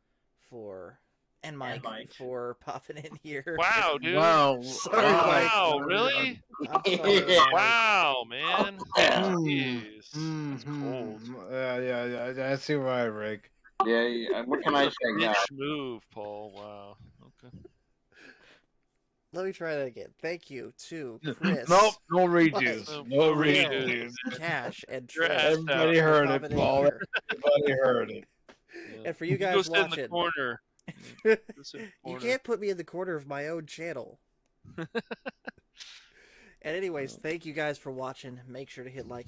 and Mike for popping in here. Wow, dude. Wow. Sorry, Wow, Mike. really? I'm sorry, Mike. Wow, man. Jeez. That's cold. Yeah. I see why, Rick. Yeah. What can I say now? Bitch move, Paul. Wow. Okay. Let me try that again. Thank you to Chris. Nope, no redos. Mike, No Phil, redos. Cash, and You're Trent. assed Everybody out. heard Popping it, in Paul. here. Everybody heard it. And for you Go guys sit in the watching, corner. you can't put me in the corner of my own channel. And anyways, thank you guys for watching. Make sure to hit like